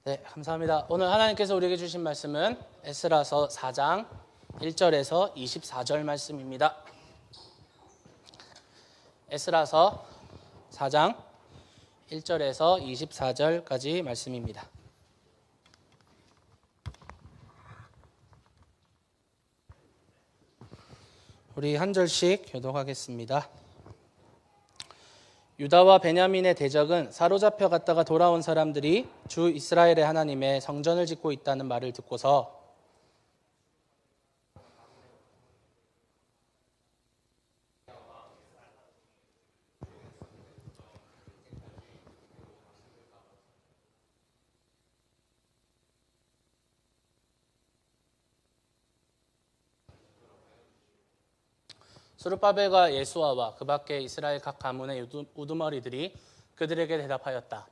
네, 감사합니다. 오늘 하나님께서 우리에게 주신 말씀은 에스라서 4장 1절에서 24절 말씀입니다. 에스라서 4장 1절에서 24절까지 말씀입니다. 우리 한 절씩 교독하겠습니다. 유다와 베냐민의 대적은 사로잡혀 갔다가 돌아온 사람들이 주 이스라엘의 하나님의 성전을 짓고 있다는 말을 듣고서 스룹바벨과 예수아와 그 밖에 이스라엘 각 가문의 우두머리들이 그들에게 대답하였다.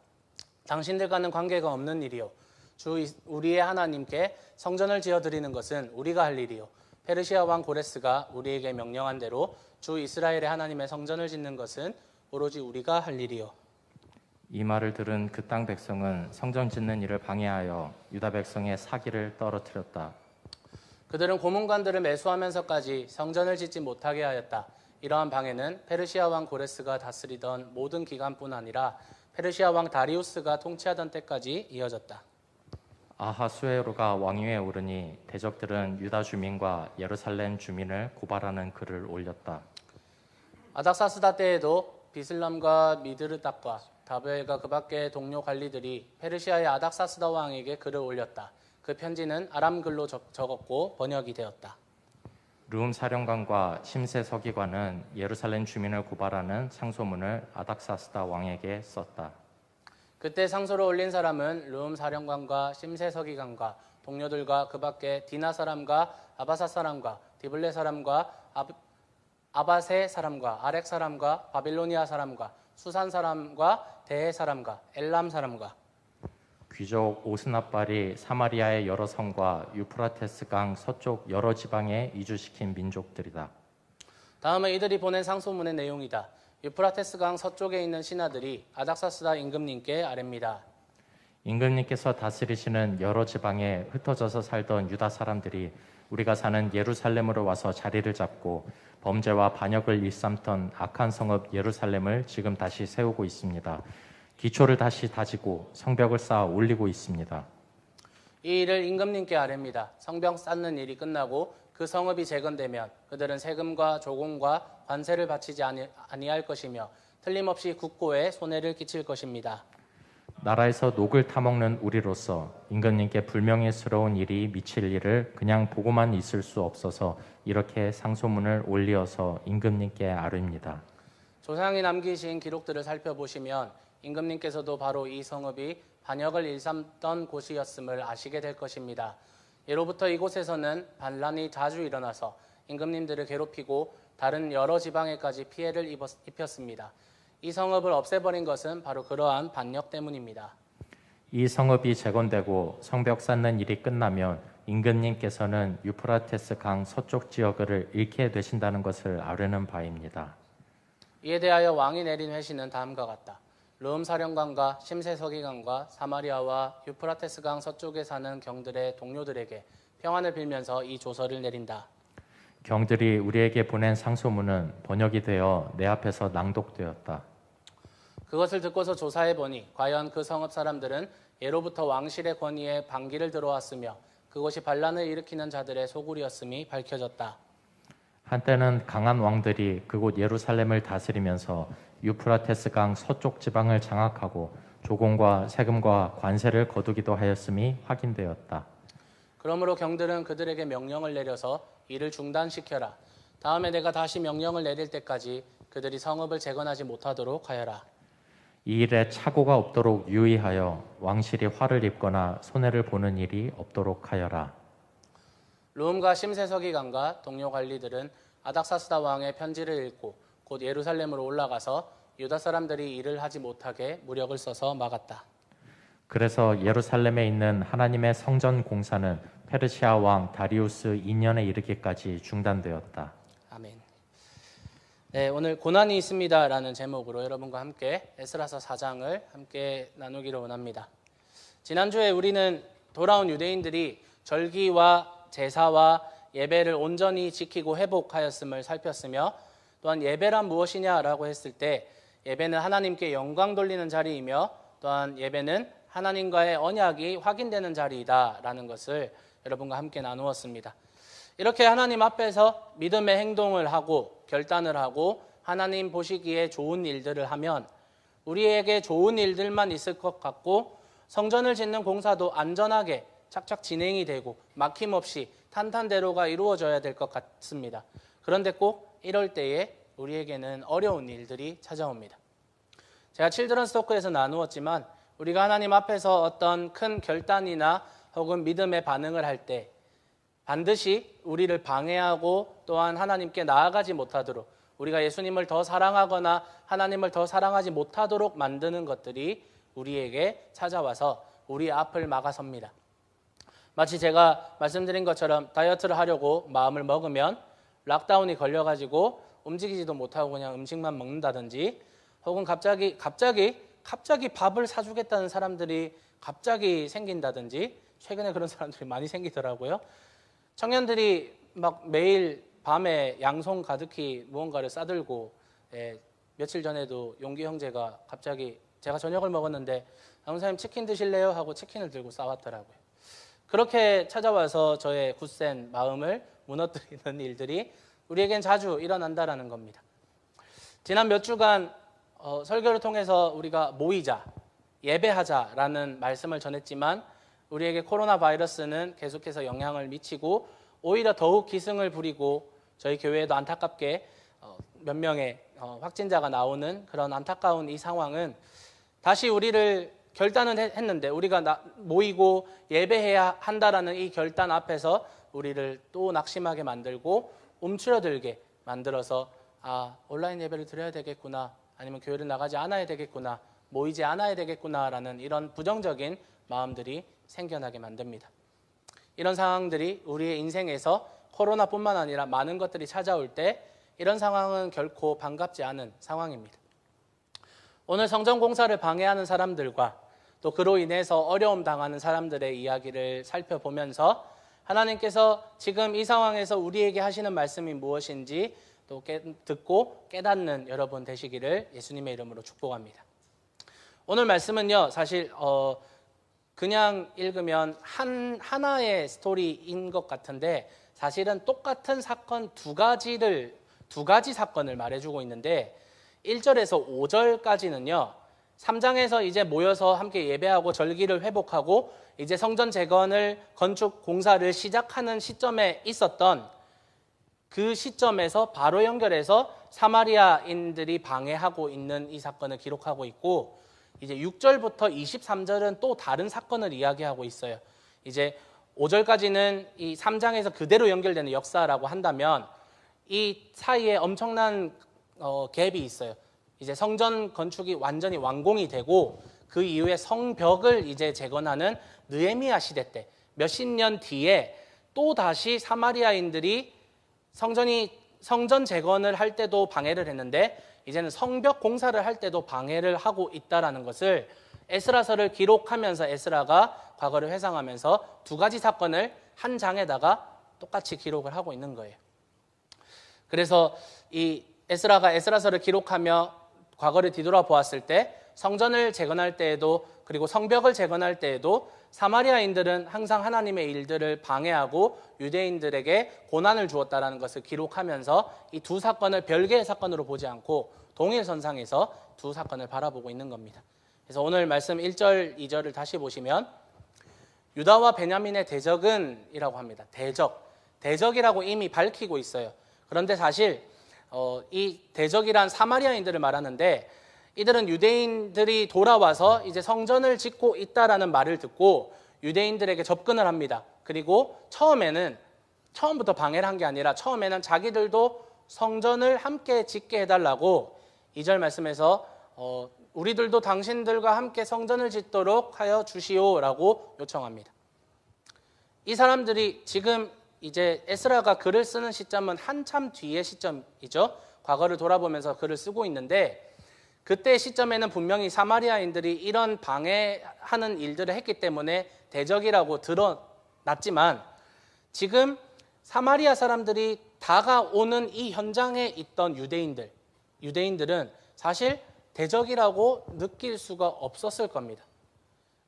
당신들과는 관계가 없는 일이요 주 우리의 하나님께 성전을 지어드리는 것은 우리가 할 일이요 페르시아 왕 고레스가 우리에게 명령한 대로 주 이스라엘의 하나님의 성전을 짓는 것은 오로지 우리가 할 일이요. 이 말을 들은 그 땅 백성은 성전 짓는 일을 방해하여 유다 백성의 사기를 떨어뜨렸다. 그들은 고문관들을 매수하면서까지 성전을 짓지 못하게 하였다. 이러한 방해는 페르시아 왕 고레스가 다스리던 모든 기간뿐 아니라 페르시아 왕 다리우스가 통치하던 때까지 이어졌다. 아하수에로가 왕위에 오르니 대적들은 유다 주민과 예루살렘 주민을 고발하는 글을 올렸다. 아닥사스다 때에도 비슬람과 미드르닥과 다벨과 그 밖의 동료 관리들이 페르시아의 아닥사스다 왕에게 글을 올렸다. 그 편지는 아람글로 적었고 번역이 되었다. 르움 사령관과 심세 서기관은 예루살렘 주민을 고발하는 상소문을 아닥사스다 왕에게 썼다. 그때 상소를 올린 사람은 르움 사령관과 심세 서기관과 동료들과 그 밖에 디나 사람과 아바사 사람과 디블레 사람과 아바세 사람과 아렉 사람과 바빌로니아 사람과 수산 사람과 대해 사람과 엘람 사람과 귀족 오스나발이 사마리아의 여러 성과 유프라테스 강 서쪽 여러 지방에 이주시킨 민족들이다. 다음은 이들이 보낸 상소문의 내용이다. 유프라테스 강 서쪽에 있는 신하들이 아닥사스다 임금님께 아뢰입니다. 임금님께서 다스리시는 여러 지방에 흩어져서 살던 유다 사람들이 우리가 사는 예루살렘으로 와서 자리를 잡고 범죄와 반역을 일삼던 악한 성읍 예루살렘을 지금 다시 세우고 있습니다. 기초를 다시 다지고 성벽을 쌓아 올리고 있습니다. 이 일을 임금님께 아뢰입니다. 성벽 쌓는 일이 끝나고 그 성읍이 재건되면 그들은 세금과 조공과 관세를 바치지 아니할 것이며 틀림없이 국고에 손해를 끼칠 것입니다. 나라에서 녹을 타먹는 우리로서 임금님께 불명예스러운 일이 미칠 일을 그냥 보고만 있을 수 없어서 이렇게 상소문을 올리어서 임금님께 아뢰입니다. 조상이 남기신 기록들을 살펴보시면 임금님께서도 바로 이 성읍이 반역을 일삼던 곳이었음을 아시게 될 것입니다. 예로부터 이곳에서는 반란이 자주 일어나서 임금님들을 괴롭히고 다른 여러 지방에까지 피해를 입혔습니다. 이 성읍을 없애버린 것은 바로 그러한 반역 때문입니다. 이 성읍이 재건되고 성벽 쌓는 일이 끝나면 임금님께서는 유프라테스 강 서쪽 지역을 잃게 되신다는 것을 아뢰는 바입니다. 이에 대하여 왕이 내린 회신은 다음과 같다. 르움 사령관과 심세 서기관과 사마리아와 유프라테스 강 서쪽에 사는 경들의 동료들에게 평안을 빌면서 이 조서를 내린다. 경들이 우리에게 보낸 상소문은 번역이 되어 내 앞에서 낭독되었다. 그것을 듣고서 조사해 보니 과연 그 성읍 사람들은 예로부터 왕실의 권위에 반기를 들어왔으며 그곳이 반란을 일으키는 자들의 소굴이었음이 밝혀졌다. 한때는 강한 왕들이 그곳 예루살렘을 다스리면서 유프라테스 강 서쪽 지방을 장악하고 조공과 세금과 관세를 거두기도 하였음이 확인되었다. 그러므로 경들은 그들에게 명령을 내려서 이를 중단시켜라. 다음에 내가 다시 명령을 내릴 때까지 그들이 성읍을 재건하지 못하도록 하여라. 이 일에 착오가 없도록 유의하여 왕실이 화를 입거나 손해를 보는 일이 없도록 하여라. 르움과 심세 서기관과 동료 관리들은 아닥사스다 왕의 편지를 읽고 곧 예루살렘으로 올라가서 유다 사람들이 일을 하지 못하게 무력을 써서 막았다. 그래서 예루살렘에 있는 하나님의 성전 공사는 페르시아 왕 다리우스 2년에 이르기까지 중단되었다. 아멘. 네, 오늘 고난이 있습니다라는 제목으로 여러분과 함께 에스라서 4장을 함께 나누기를 원합니다. 지난주에 우리는 돌아온 유대인들이 절기와 제사와 예배를 온전히 지키고 회복하였음을 살폈으며, 또한 예배란 무엇이냐라고 했을 때 예배는 하나님께 영광 돌리는 자리이며, 또한 예배는 하나님과의 언약이 확인되는 자리이다라는 것을 여러분과 함께 나누었습니다. 이렇게 하나님 앞에서 믿음의 행동을 하고 결단을 하고 하나님 보시기에 좋은 일들을 하면 우리에게 좋은 일들만 있을 것 같고, 성전을 짓는 공사도 안전하게 착착 진행이 되고 막힘없이 탄탄대로가 이루어져야 될 것 같습니다. 그런데 꼭 이럴 때에 우리에게는 어려운 일들이 찾아옵니다. 제가 칠드런스 토크에서 나누었지만, 우리가 하나님 앞에서 어떤 큰 결단이나 혹은 믿음의 반응을 할 때 반드시 우리를 방해하고 또한 하나님께 나아가지 못하도록, 우리가 예수님을 더 사랑하거나 하나님을 더 사랑하지 못하도록 만드는 것들이 우리에게 찾아와서 우리 앞을 막아섭니다. 마치 제가 말씀드린 것처럼 다이어트를 하려고 마음을 먹으면 락다운이 걸려가지고 움직이지도 못하고 그냥 음식만 먹는다든지, 혹은 갑자기 밥을 사주겠다는 사람들이 갑자기 생긴다든지, 최근에 그런 사람들이 많이 생기더라고요. 청년들이 막 매일 밤에 양손 가득히 무언가를 싸들고, 며칠 전에도 용기 형제가 갑자기 제가 저녁을 먹었는데 장사님 치킨 드실래요? 하고 치킨을 들고 싸왔더라고요. 그렇게 찾아와서 저의 굳센 마음을 무너뜨리는 일들이 우리에겐 자주 일어난다라는 겁니다. 지난 몇 주간 설교를 통해서 우리가 모이자, 예배하자라는 말씀을 전했지만, 우리에게 코로나 바이러스는 계속해서 영향을 미치고 오히려 더욱 기승을 부리고, 저희 교회에도 안타깝게 몇 명의 확진자가 나오는 그런 안타까운 이 상황은 다시 우리를 결단은 했는데, 우리가 모이고 예배해야 한다라는 이 결단 앞에서 우리를 또 낙심하게 만들고 움츠러들게 만들어서, 온라인 예배를 드려야 되겠구나, 아니면 교회를 나가지 않아야 되겠구나, 모이지 않아야 되겠구나라는 이런 부정적인 마음들이 생겨나게 만듭니다. 이런 상황들이 우리의 인생에서 코로나뿐만 아니라 많은 것들이 찾아올 때 이런 상황은 결코 반갑지 않은 상황입니다. 오늘 성전 공사를 방해하는 사람들과 또 그로 인해서 어려움 당하는 사람들의 이야기를 살펴보면서 하나님께서 지금 이 상황에서 우리에게 하시는 말씀이 무엇인지 또 듣고 깨닫는 여러분 되시기를 예수님의 이름으로 축복합니다. 오늘 말씀은요, 사실 그냥 읽으면 하나의 스토리인 것 같은데, 사실은 똑같은 사건 두 가지 사건을 말해주고 있는데, 1절에서 5절까지는요 3장에서 이제 모여서 함께 예배하고 절기를 회복하고 이제 성전 재건을 건축 공사를 시작하는 시점에 있었던 그 시점에서 바로 연결해서 사마리아인들이 방해하고 있는 이 사건을 기록하고 있고, 이제 6절부터 23절은 또 다른 사건을 이야기하고 있어요. 이제 5절까지는 이 3장에서 그대로 연결되는 역사라고 한다면, 이 사이에 엄청난 갭이 있어요. 이제 성전 건축이 완전히 완공이 되고 그 이후에 성벽을 이제 재건하는 느헤미야 시대 때 몇십 년 뒤에 또 다시 사마리아인들이 성전 재건을 할 때도 방해를 했는데, 이제는 성벽 공사를 할 때도 방해를 하고 있다라는 것을 에스라서를 기록하면서 에스라가 과거를 회상하면서 두 가지 사건을 한 장에다가 똑같이 기록을 하고 있는 거예요. 그래서 이 에스라가 에스라서를 기록하며 과거를 뒤돌아보았을 때 성전을 재건할 때에도, 그리고 성벽을 재건할 때에도 사마리아인들은 항상 하나님의 일들을 방해하고 유대인들에게 고난을 주었다는 것을 기록하면서 이 두 사건을 별개의 사건으로 보지 않고 동일선상에서 두 사건을 바라보고 있는 겁니다. 그래서 오늘 말씀 1절, 2절을 다시 보시면 유다와 베냐민의 대적은 이라고 합니다. 대적이라고 이미 밝히고 있어요. 그런데 사실 이 대적이란 사마리아인들을 말하는데, 이들은 유대인들이 돌아와서 이제 성전을 짓고 있다라는 말을 듣고 유대인들에게 접근을 합니다. 그리고 처음부터 방해를 한 게 아니라 처음에는 자기들도 성전을 함께 짓게 해달라고 2절 말씀에서 우리들도 당신들과 함께 성전을 짓도록 하여 주시오라고 요청합니다. 이 사람들이 지금 이제 에스라가 글을 쓰는 시점은 한참 뒤의 시점이죠. 과거를 돌아보면서 글을 쓰고 있는데, 그때 시점에는 분명히 사마리아인들이 이런 방해하는 일들을 했기 때문에 대적이라고 드러났지만 지금 사마리아 사람들이 다가오는 이 현장에 있던 유대인들은 사실 대적이라고 느낄 수가 없었을 겁니다.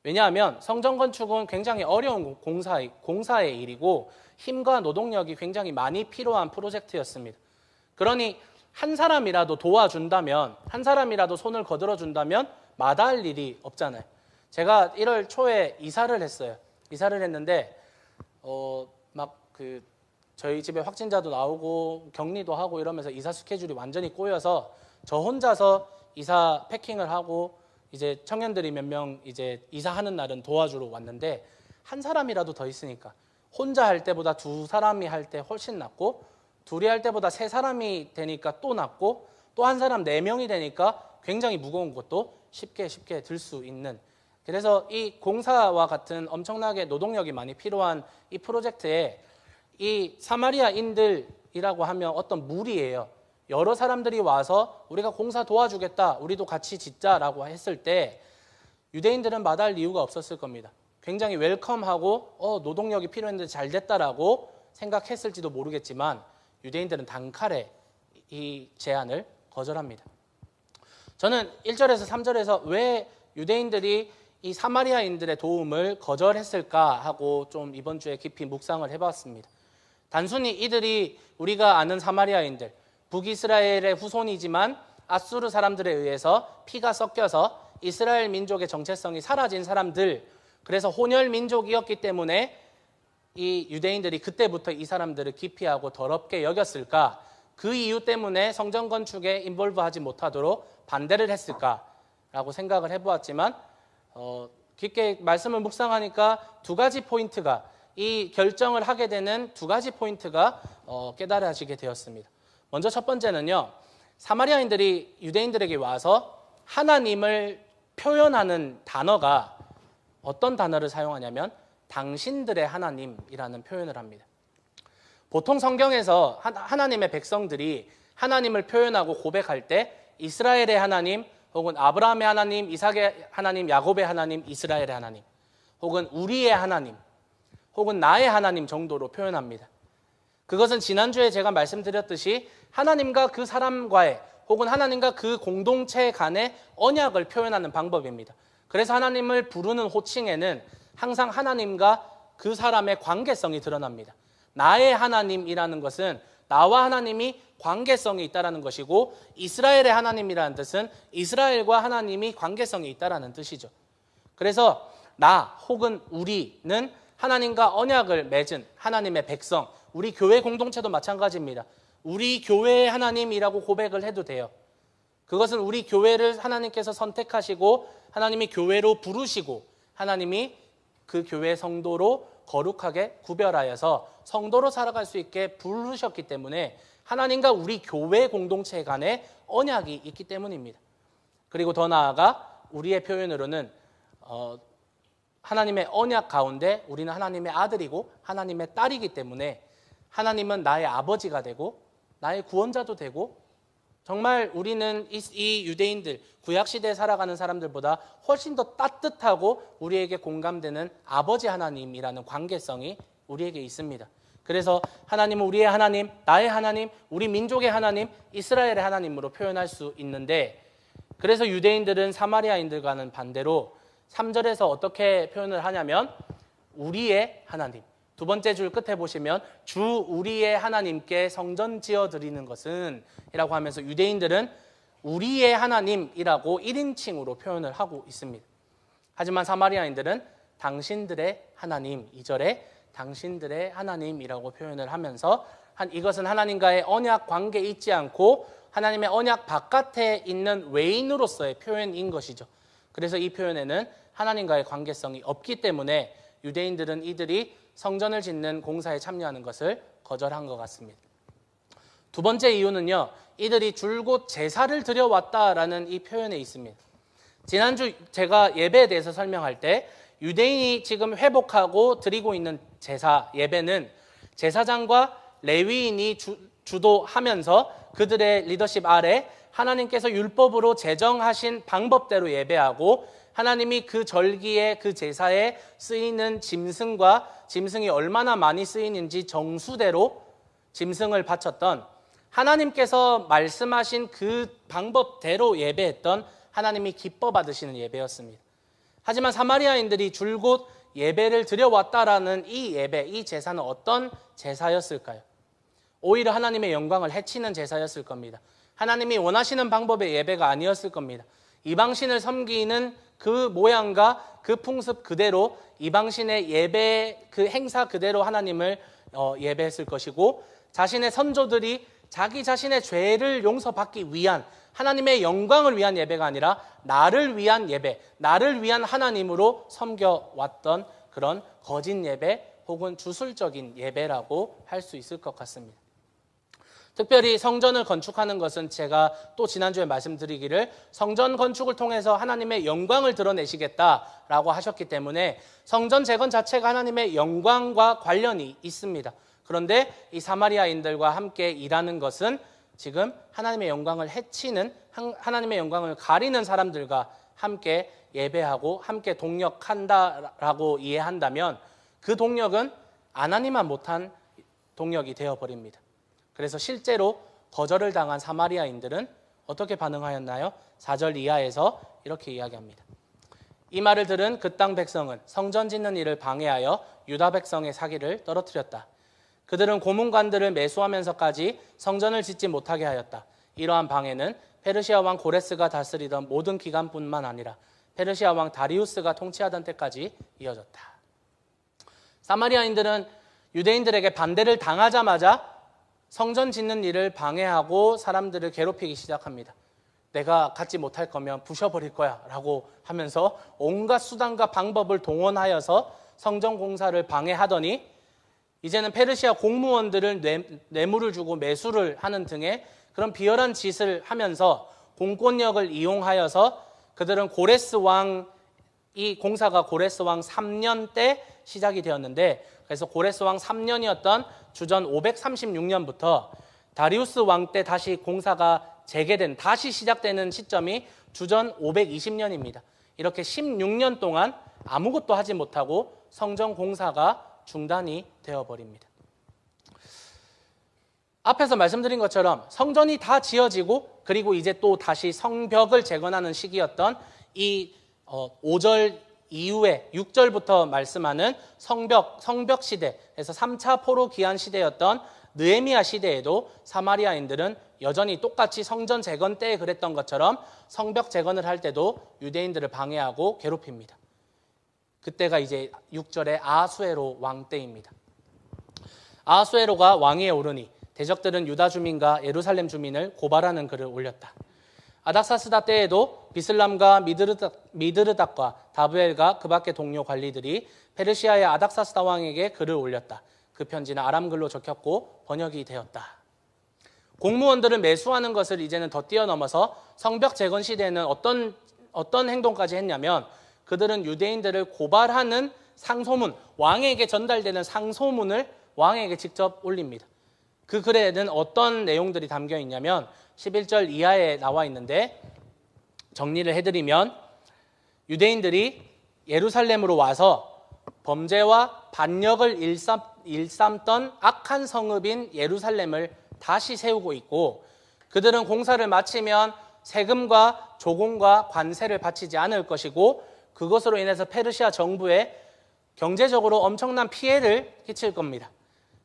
왜냐하면 성전 건축은 굉장히 어려운 공사의 일이고 힘과 노동력이 굉장히 많이 필요한 프로젝트였습니다. 그러니 한 사람이라도 도와준다면, 한 사람이라도 손을 거들어준다면 마다할 일이 없잖아요. 제가 1월 초에 이사를 했어요. 이사를 했는데 저희 집에 확진자도 나오고 격리도 하고 이러면서 이사 스케줄이 완전히 꼬여서 저 혼자서 이사 패킹을 하고 이제 청년들이 몇 명 이제 이사하는 날은 도와주러 왔는데 한 사람이라도 더 있으니까 혼자 할 때보다 두 사람이 할 때 훨씬 낫고 둘이 할 때보다 세 사람이 되니까 또 낫고 또 한 사람 4명이 되니까 굉장히 무거운 것도 쉽게 들 수 있는, 그래서 이 공사와 같은 엄청나게 노동력이 많이 필요한 이 프로젝트에 이 사마리아인들이라고 하면 어떤 무리예요. 여러 사람들이 와서 우리가 공사 도와주겠다, 우리도 같이 짓자라고 했을 때 유대인들은 마다할 이유가 없었을 겁니다. 굉장히 웰컴하고 노동력이 필요했는데 잘 됐다라고 생각했을지도 모르겠지만 유대인들은 단칼에 이 제안을 거절합니다. 저는 1절에서 3절에서 왜 유대인들이 이 사마리아인들의 도움을 거절했을까 하고 좀 이번 주에 깊이 묵상을 해봤습니다. 단순히 이들이 우리가 아는 사마리아인들, 북이스라엘의 후손이지만 아수르 사람들에 의해서 피가 섞여서 이스라엘 민족의 정체성이 사라진 사람들, 그래서 혼혈 민족이었기 때문에 이 유대인들이 그때부터 이 사람들을 기피하고 더럽게 여겼을까? 그 이유 때문에 성전 건축에 인볼브하지 못하도록 반대를 했을까라고 생각을 해보았지만 깊게 말씀을 묵상하니까 두 가지 포인트가, 이 결정을 하게 되는 두 가지 포인트가 깨달아지게 되었습니다. 먼저 첫 번째는요, 사마리아인들이 유대인들에게 와서 하나님을 표현하는 단어가 어떤 단어를 사용하냐면 당신들의 하나님이라는 표현을 합니다. 보통 성경에서 하나님의 백성들이 하나님을 표현하고 고백할 때 이스라엘의 하나님, 혹은 아브라함의 하나님, 이삭의 하나님, 야곱의 하나님, 이스라엘의 하나님, 혹은 우리의 하나님, 혹은 나의 하나님 정도로 표현합니다. 그것은 지난주에 제가 말씀드렸듯이 하나님과 그 사람과의, 혹은 하나님과 그 공동체 간의 언약을 표현하는 방법입니다. 그래서 하나님을 부르는 호칭에는 항상 하나님과 그 사람의 관계성이 드러납니다. 나의 하나님이라는 것은 나와 하나님이 관계성이 있다라는 것이고, 이스라엘의 하나님이라는 뜻은 이스라엘과 하나님이 관계성이 있다라는 뜻이죠. 그래서 나 혹은 우리는 하나님과 언약을 맺은 하나님의 백성, 우리 교회 공동체도 마찬가지입니다. 우리 교회의 하나님이라고 고백을 해도 돼요. 그것은 우리 교회를 하나님께서 선택하시고 하나님이 교회로 부르시고 하나님이 그 교회 성도로 거룩하게 구별하여서 성도로 살아갈 수 있게 부르셨기 때문에 하나님과 우리 교회 공동체 간의 언약이 있기 때문입니다. 그리고 더 나아가 우리의 표현으로는 하나님의 언약 가운데 우리는 하나님의 아들이고 하나님의 딸이기 때문에 하나님은 나의 아버지가 되고 나의 구원자도 되고, 정말 우리는 이 유대인들, 구약시대에 살아가는 사람들보다 훨씬 더 따뜻하고 우리에게 공감되는 아버지 하나님이라는 관계성이 우리에게 있습니다. 그래서 하나님은 우리의 하나님, 나의 하나님, 우리 민족의 하나님, 이스라엘의 하나님으로 표현할 수 있는데, 그래서 유대인들은 사마리아인들과는 반대로 3절에서 어떻게 표현을 하냐면 우리의 하나님, 두 번째 줄 끝에 보시면 주 우리의 하나님께 성전 지어드리는 것은 이라고 하면서 유대인들은 우리의 하나님이라고 1인칭으로 표현을 하고 있습니다. 하지만 사마리아인들은 당신들의 하나님, 2절에 당신들의 하나님이라고 표현을 하면서 이것은 하나님과의 언약 관계에 있지 않고 하나님의 언약 바깥에 있는 외인으로서의 표현인 것이죠. 그래서 이 표현에는 하나님과의 관계성이 없기 때문에 유대인들은 이들이 성전을 짓는 공사에 참여하는 것을 거절한 것 같습니다. 두 번째 이유는요, 이들이 줄곧 제사를 드려왔다라는 이 표현에 있습니다. 지난주 제가 예배에 대해서 설명할 때 유대인이 지금 회복하고 드리고 있는 제사, 예배는 제사장과 레위인이 주도하면서 그들의 리더십 아래 하나님께서 율법으로 제정하신 방법대로 예배하고 하나님이 그 절기에 그 제사에 쓰이는 짐승과 짐승이 얼마나 많이 쓰이는지 정수대로 짐승을 바쳤던 하나님께서 말씀하신 그 방법대로 예배했던 하나님이 기뻐 받으시는 예배였습니다. 하지만 사마리아인들이 줄곧 예배를 드려왔다라는 이 예배, 이 제사는 어떤 제사였을까요? 오히려 하나님의 영광을 해치는 제사였을 겁니다. 하나님이 원하시는 방법의 예배가 아니었을 겁니다. 이방신을 섬기는 그 모양과 그 풍습 그대로 이방신의 예배 그 행사 그대로 하나님을 예배했을 것이고 자신의 선조들이 자기 자신의 죄를 용서받기 위한 하나님의 영광을 위한 예배가 아니라 나를 위한 예배, 나를 위한 하나님으로 섬겨왔던 그런 거짓 예배 혹은 주술적인 예배라고 할 수 있을 것 같습니다. 특별히 성전을 건축하는 것은 제가 또 지난주에 말씀드리기를 성전 건축을 통해서 하나님의 영광을 드러내시겠다라고 하셨기 때문에 성전 재건 자체가 하나님의 영광과 관련이 있습니다. 그런데 이 사마리아인들과 함께 일하는 것은 지금 하나님의 영광을 해치는 하나님의 영광을 가리는 사람들과 함께 예배하고 함께 동력한다라고 이해한다면 그 동력은 안 하니만 못한 동력이 되어버립니다. 그래서 실제로 거절을 당한 사마리아인들은 어떻게 반응하였나요? 4절 이하에서 이렇게 이야기합니다. 이 말을 들은 그 땅 백성은 성전 짓는 일을 방해하여 유다 백성의 사기를 떨어뜨렸다. 그들은 고문관들을 매수하면서까지 성전을 짓지 못하게 하였다. 이러한 방해는 페르시아 왕 고레스가 다스리던 모든 기간뿐만 아니라 페르시아 왕 다리우스가 통치하던 때까지 이어졌다. 사마리아인들은 유대인들에게 반대를 당하자마자 성전 짓는 일을 방해하고 사람들을 괴롭히기 시작합니다. 내가 갖지 못할 거면 부셔버릴 거야 라고 하면서 온갖 수단과 방법을 동원하여서 성전 공사를 방해하더니 이제는 페르시아 공무원들을 뇌물을 주고 매수를 하는 등의 그런 비열한 짓을 하면서 공권력을 이용하여서 그들은 고레스 왕, 이 공사가 고레스 왕 3년 때 시작이 되었는데 그래서 고레스 왕 3년이었던 주전 536년부터 다리우스 왕 때 다시 공사가 재개된, 다시 시작되는 시점이 주전 520년입니다. 이렇게 16년 동안 아무것도 하지 못하고 성전 공사가 중단이 되어버립니다. 앞에서 말씀드린 것처럼 성전이 다 지어지고 그리고 이제 또 다시 성벽을 재건하는 시기였던 이 5절 이후에 6절부터 말씀하는 성벽 시대에서 3차 포로 기한 시대였던 느헤미야 시대에도 사마리아인들은 여전히 똑같이 성전 재건 때에 그랬던 것처럼 성벽 재건을 할 때도 유대인들을 방해하고 괴롭힙니다. 그때가 이제 6절의 아하수에로 왕 때입니다. 아하수에로가 왕위에 오르니 대적들은 유다 주민과 예루살렘 주민을 고발하는 글을 올렸다. 아닥사스다 때에도 비슬람과 미드르닥과 다브엘과 그 밖의 동료 관리들이 페르시아의 아닥사스다 왕에게 글을 올렸다. 그 편지는 아람글로 적혔고 번역이 되었다. 공무원들을 매수하는 것을 이제는 더 뛰어넘어서 성벽 재건 시대에는 어떤 행동까지 했냐면 그들은 유대인들을 고발하는 상소문, 왕에게 전달되는 상소문을 왕에게 직접 올립니다. 그 글에는 어떤 내용들이 담겨 있냐면 11절 이하에 나와 있는데 정리를 해드리면 유대인들이 예루살렘으로 와서 범죄와 반역을 일삼던 악한 성읍인 예루살렘을 다시 세우고 있고 그들은 공사를 마치면 세금과 조공과 관세를 바치지 않을 것이고 그것으로 인해서 페르시아 정부에 경제적으로 엄청난 피해를 끼칠 겁니다.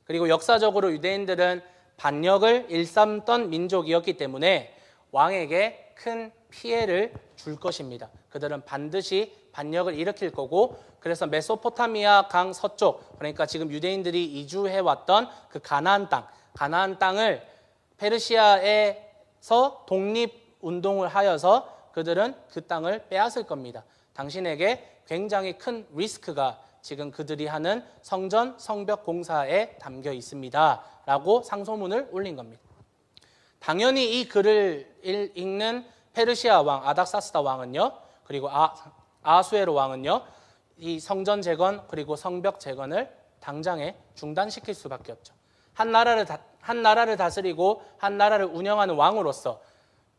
그리고 역사적으로 유대인들은 반역을 일삼던 민족이었기 때문에 왕에게 큰 피해를 줄 것입니다. 그들은 반드시 반역을 일으킬 거고 그래서 메소포타미아 강 서쪽 그러니까 지금 유대인들이 이주해왔던 그 가나안 땅을 페르시아에서 독립운동을 하여서 그들은 그 땅을 빼앗을 겁니다. 당신에게 굉장히 큰 리스크가 지금 그들이 하는 성전, 성벽 공사에 담겨 있습니다. 라고 상소문을 올린 겁니다. 당연히 이 글을 읽는 페르시아 왕 아닥사스다 왕은요. 그리고 아하수에로 왕은요. 이 성전 재건 그리고 성벽 재건을 당장에 중단시킬 수밖에 없죠. 한 나라를 다스리고 한 나라를 운영하는 왕으로서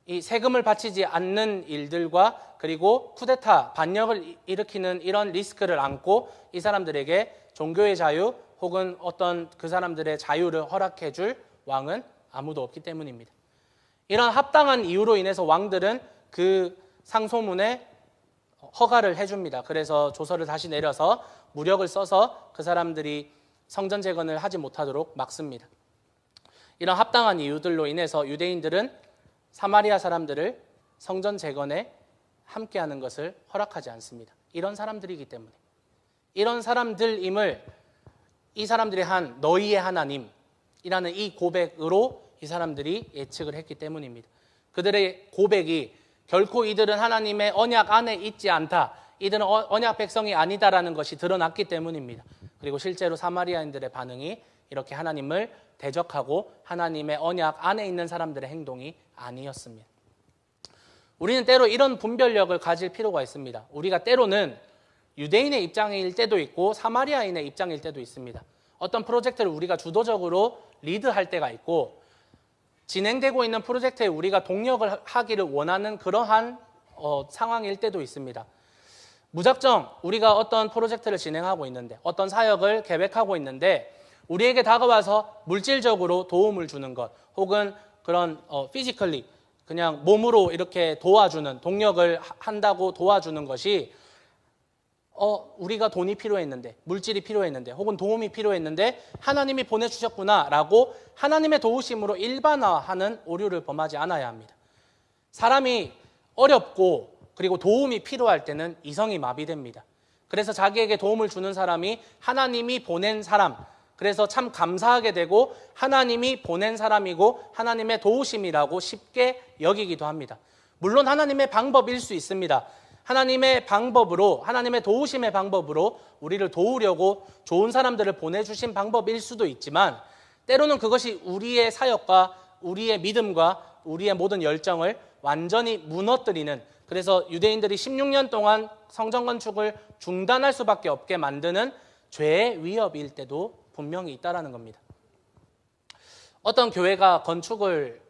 이 세금을 바치지 않는 일들과 그리고 쿠데타, 반역을 일으키는 이런 리스크를 안고 이 사람들에게 종교의 자유 혹은 어떤 그 사람들의 자유를 허락해 줄 왕은 아무도 없기 때문입니다. 이런 합당한 이유로 인해서 왕들은 그 상소문에 허가를 해줍니다. 그래서 조서를 다시 내려서 무력을 써서 그 사람들이 성전 재건을 하지 못하도록 막습니다. 이런 합당한 이유들로 인해서 유대인들은 사마리아 사람들을 성전 재건에 함께하는 것을 허락하지 않습니다. 이런 사람들이기 때문에. 이런 사람들임을 이 사람들이 한 너희의 하나님이라는 이 고백으로 이 사람들이 예측을 했기 때문입니다. 그들의 고백이 결코 이들은 하나님의 언약 안에 있지 않다, 이들은 언약 백성이 아니다라는 것이 드러났기 때문입니다. 그리고 실제로 사마리아인들의 반응이 이렇게 하나님을 대적하고 하나님의 언약 안에 있는 사람들의 행동이 아니었습니다. 우리는 때로 이런 분별력을 가질 필요가 있습니다. 우리가 때로는 유대인의 입장일 때도 있고 사마리아인의 입장일 때도 있습니다. 어떤 프로젝트를 우리가 주도적으로 리드할 때가 있고 진행되고 있는 프로젝트에 우리가 동력을 하기를 원하는 그러한 상황일 때도 있습니다. 무작정 우리가 어떤 프로젝트를 진행하고 있는데 어떤 사역을 계획하고 있는데 우리에게 다가와서 물질적으로 도움을 주는 것 혹은 그런 피지컬리 그냥 몸으로 이렇게 도와주는 동력을 한다고 도와주는 것이 우리가 돈이 필요했는데 물질이 필요했는데 혹은 도움이 필요했는데 하나님이 보내주셨구나라고 하나님의 도우심으로 일반화하는 오류를 범하지 않아야 합니다. 사람이 어렵고 그리고 도움이 필요할 때는 이성이 마비됩니다. 그래서 자기에게 도움을 주는 사람이 하나님이 보낸 사람, 그래서 참 감사하게 되고 하나님이 보낸 사람이고 하나님의 도우심이라고 쉽게 여기기도 합니다. 물론 하나님의 방법일 수 있습니다. 하나님의 방법으로, 하나님의 도우심의 방법으로 우리를 도우려고 좋은 사람들을 보내주신 방법일 수도 있지만 때로는 그것이 우리의 사역과 우리의 믿음과 우리의 모든 열정을 완전히 무너뜨리는, 그래서 유대인들이 16년 동안 성전 건축을 중단할 수밖에 없게 만드는 죄의 위협일 때도 분명히 있다는 겁니다. 어떤 교회가 건축을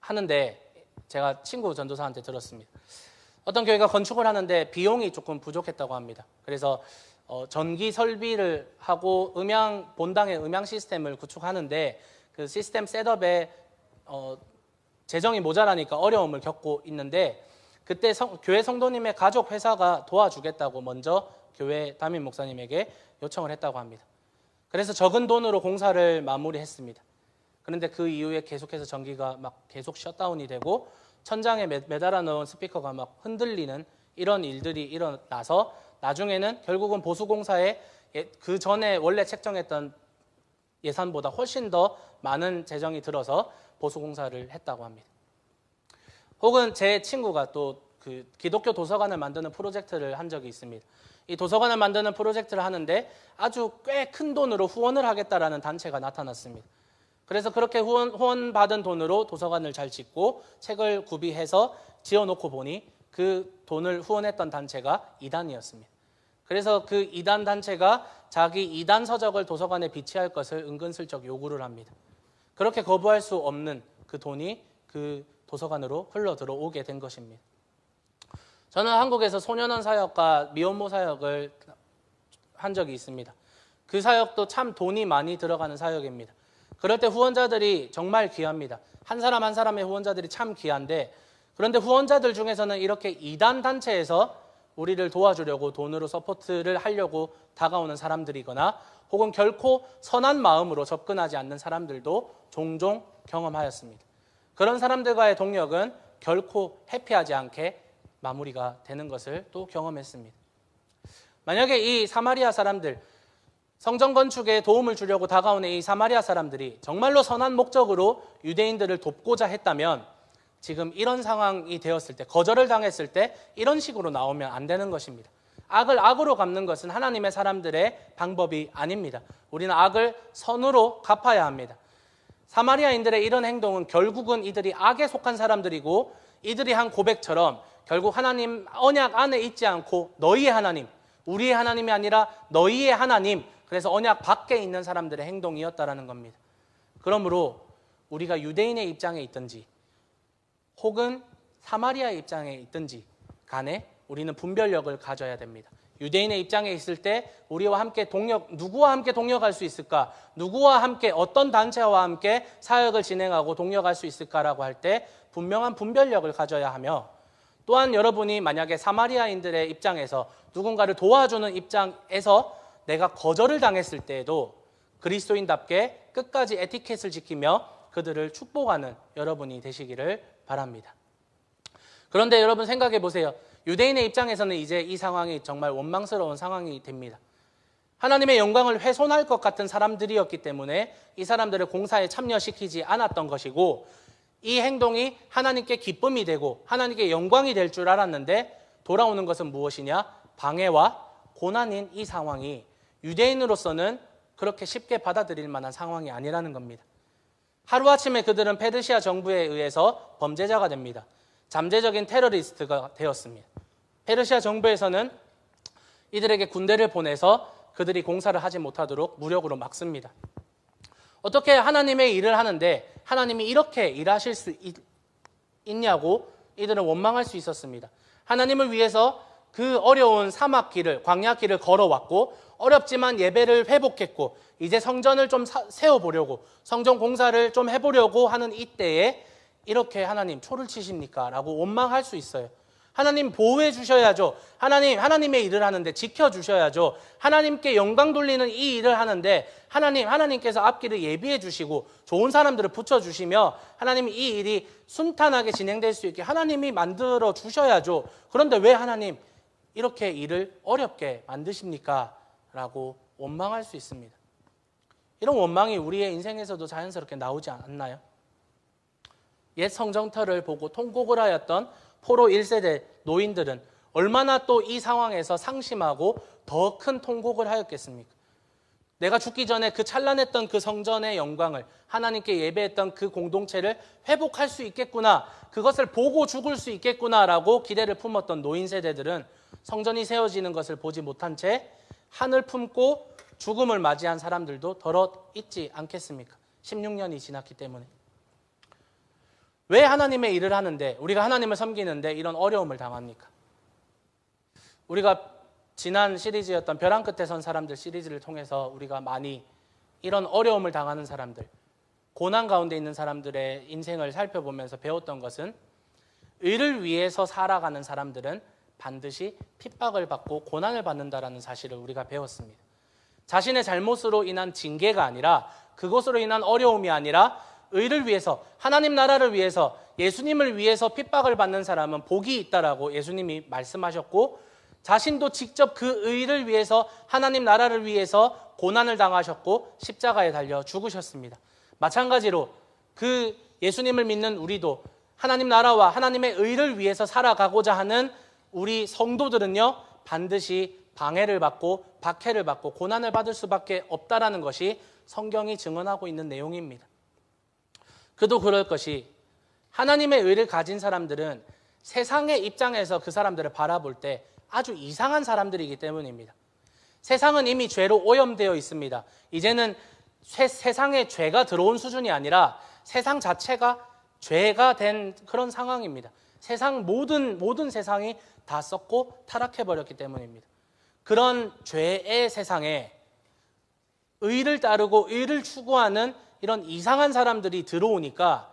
하는데 제가 친구 전도사한테 들었습니다. 어떤 교회가 건축을 하는데 비용이 조금 부족했다고 합니다. 그래서 전기 설비를 하고 본당의 음향 시스템을 구축하는데 그 시스템 셋업에 재정이 모자라니까 어려움을 겪고 있는데 그때 교회 성도님의 가족 회사가 도와주겠다고 먼저 교회 담임 목사님에게 요청을 했다고 합니다. 그래서 적은 돈으로 공사를 마무리했습니다. 그런데 그 이후에 계속해서 전기가 막 계속 셧다운이 되고 천장에 매달아 놓은 스피커가 막 흔들리는 이런 일들이 일어나서 나중에는 결국은 보수공사에 그 전에 원래 책정했던 예산보다 훨씬 더 많은 재정이 들어서 보수공사를 했다고 합니다. 혹은 제 친구가 또 그 기독교 도서관을 만드는 프로젝트를 한 적이 있습니다. 이 도서관을 만드는 프로젝트를 하는데 아주 꽤 큰 돈으로 후원을 하겠다라는 단체가 나타났습니다. 그래서 그렇게 후원받은 돈으로 도서관을 잘 짓고 책을 구비해서 지어놓고 보니 그 돈을 후원했던 단체가 이단이었습니다. 그래서 그 이단 단체가 자기 이단 서적을 도서관에 비치할 것을 은근슬쩍 요구를 합니다. 그렇게 거부할 수 없는 그 돈이 그 도서관으로 흘러 들어오게 된 것입니다. 저는 한국에서 소년원 사역과 미혼모 사역을 한 적이 있습니다. 그 사역도 참 돈이 많이 들어가는 사역입니다. 그럴 때 후원자들이 정말 귀합니다. 한 사람 한 사람의 후원자들이 참 귀한데 그런데 후원자들 중에서는 이렇게 이단 단체에서 우리를 도와주려고 돈으로 서포트를 하려고 다가오는 사람들이거나 혹은 결코 선한 마음으로 접근하지 않는 사람들도 종종 경험하였습니다. 그런 사람들과의 동력은 결코 해피하지 않게 마무리가 되는 것을 또 경험했습니다. 만약에 이 사마리아 사람들, 성전 건축에 도움을 주려고 다가오는 이 사마리아 사람들이 정말로 선한 목적으로 유대인들을 돕고자 했다면 지금 이런 상황이 되었을 때, 거절을 당했을 때 이런 식으로 나오면 안 되는 것입니다. 악을 악으로 갚는 것은 하나님의 사람들의 방법이 아닙니다. 우리는 악을 선으로 갚아야 합니다. 사마리아인들의 이런 행동은 결국은 이들이 악에 속한 사람들이고 이들이 한 고백처럼 결국 하나님 언약 안에 있지 않고 너희의 하나님, 우리의 하나님이 아니라 너희의 하나님, 그래서 언약 밖에 있는 사람들의 행동이었다라는 겁니다. 그러므로 우리가 유대인의 입장에 있든지 혹은 사마리아의 입장에 있든지 간에 우리는 분별력을 가져야 됩니다. 유대인의 입장에 있을 때 우리와 함께 누구와 함께 동역할 수 있을까? 누구와 함께 어떤 단체와 함께 사역을 진행하고 동역할 수 있을까라고 할 때 분명한 분별력을 가져야 하며, 또한 여러분이 만약에 사마리아인들의 입장에서 누군가를 도와주는 입장에서 내가 거절을 당했을 때에도 그리스도인답게 끝까지 에티켓을 지키며 그들을 축복하는 여러분이 되시기를 바랍니다. 그런데 여러분 생각해 보세요. 유대인의 입장에서는 이제 이 상황이 정말 원망스러운 상황이 됩니다. 하나님의 영광을 훼손할 것 같은 사람들이었기 때문에 이 사람들을 공사에 참여시키지 않았던 것이고, 이 행동이 하나님께 기쁨이 되고 하나님께 영광이 될 줄 알았는데 돌아오는 것은 무엇이냐? 방해와 고난인 이 상황이 유대인으로서는 그렇게 쉽게 받아들일 만한 상황이 아니라는 겁니다. 하루아침에 그들은 페르시아 정부에 의해서 범죄자가 됩니다. 잠재적인 테러리스트가 되었습니다. 페르시아 정부에서는 이들에게 군대를 보내서 그들이 공사를 하지 못하도록 무력으로 막습니다. 어떻게 하나님의 일을 하는데 하나님이 이렇게 일하실 수 있냐고 이들은 원망할 수 있었습니다. 하나님을 위해서 그 어려운 사막길을, 광야길을 걸어왔고 어렵지만 예배를 회복했고 이제 성전을 좀 세워보려고, 성전 공사를 좀 해보려고 하는 이때에 이렇게 하나님 초를 치십니까? 라고 원망할 수 있어요. 하나님 보호해 주셔야죠. 하나님의 일을 하는데 지켜주셔야죠. 하나님께 영광 돌리는 이 일을 하는데 하나님께서 앞길을 예비해 주시고 좋은 사람들을 붙여주시며 하나님이 이 일이 순탄하게 진행될 수 있게 하나님이 만들어 주셔야죠. 그런데 왜 하나님 이렇게 일을 어렵게 만드십니까? 라고 원망할 수 있습니다. 이런 원망이 우리의 인생에서도 자연스럽게 나오지 않나요? 옛 성정터를 보고 통곡을 하였던 포로 1세대 노인들은 얼마나 또 이 상황에서 상심하고 더 큰 통곡을 하였겠습니까? 내가 죽기 전에 그 찬란했던 그 성전의 영광을, 하나님께 예배했던 그 공동체를 회복할 수 있겠구나, 그것을 보고 죽을 수 있겠구나라고 기대를 품었던 노인 세대들은 성전이 세워지는 것을 보지 못한 채 한을 품고 죽음을 맞이한 사람들도 더러 있지 않겠습니까? 16년이 지났기 때문에. 왜 하나님의 일을 하는데, 우리가 하나님을 섬기는데 이런 어려움을 당합니까? 우리가 지난 시리즈였던 벼랑 끝에 선 사람들 시리즈를 통해서 우리가 많이 이런 어려움을 당하는 사람들, 고난 가운데 있는 사람들의 인생을 살펴보면서 배웠던 것은 의를 위해서 살아가는 사람들은 반드시 핍박을 받고 고난을 받는다라는 사실을 우리가 배웠습니다. 자신의 잘못으로 인한 징계가 아니라, 그것으로 인한 어려움이 아니라 의를 위해서, 하나님 나라를 위해서, 예수님을 위해서 핍박을 받는 사람은 복이 있다라고 예수님이 말씀하셨고, 자신도 직접 그 의를 위해서, 하나님 나라를 위해서 고난을 당하셨고 십자가에 달려 죽으셨습니다. 마찬가지로 그 예수님을 믿는 우리도 하나님 나라와 하나님의 의를 위해서 살아가고자 하는 우리 성도들은요, 반드시 방해를 받고 박해를 받고 고난을 받을 수밖에 없다라는 것이 성경이 증언하고 있는 내용입니다. 그도 그럴 것이, 하나님의 의를 가진 사람들은 세상의 입장에서 그 사람들을 바라볼 때 아주 이상한 사람들이기 때문입니다. 세상은 이미 죄로 오염되어 있습니다. 이제는 세상에 죄가 들어온 수준이 아니라 세상 자체가 죄가 된 그런 상황입니다. 모든 세상이 다 썩고 타락해버렸기 때문입니다. 그런 죄의 세상에 의를 따르고 의를 추구하는 이런 이상한 사람들이 들어오니까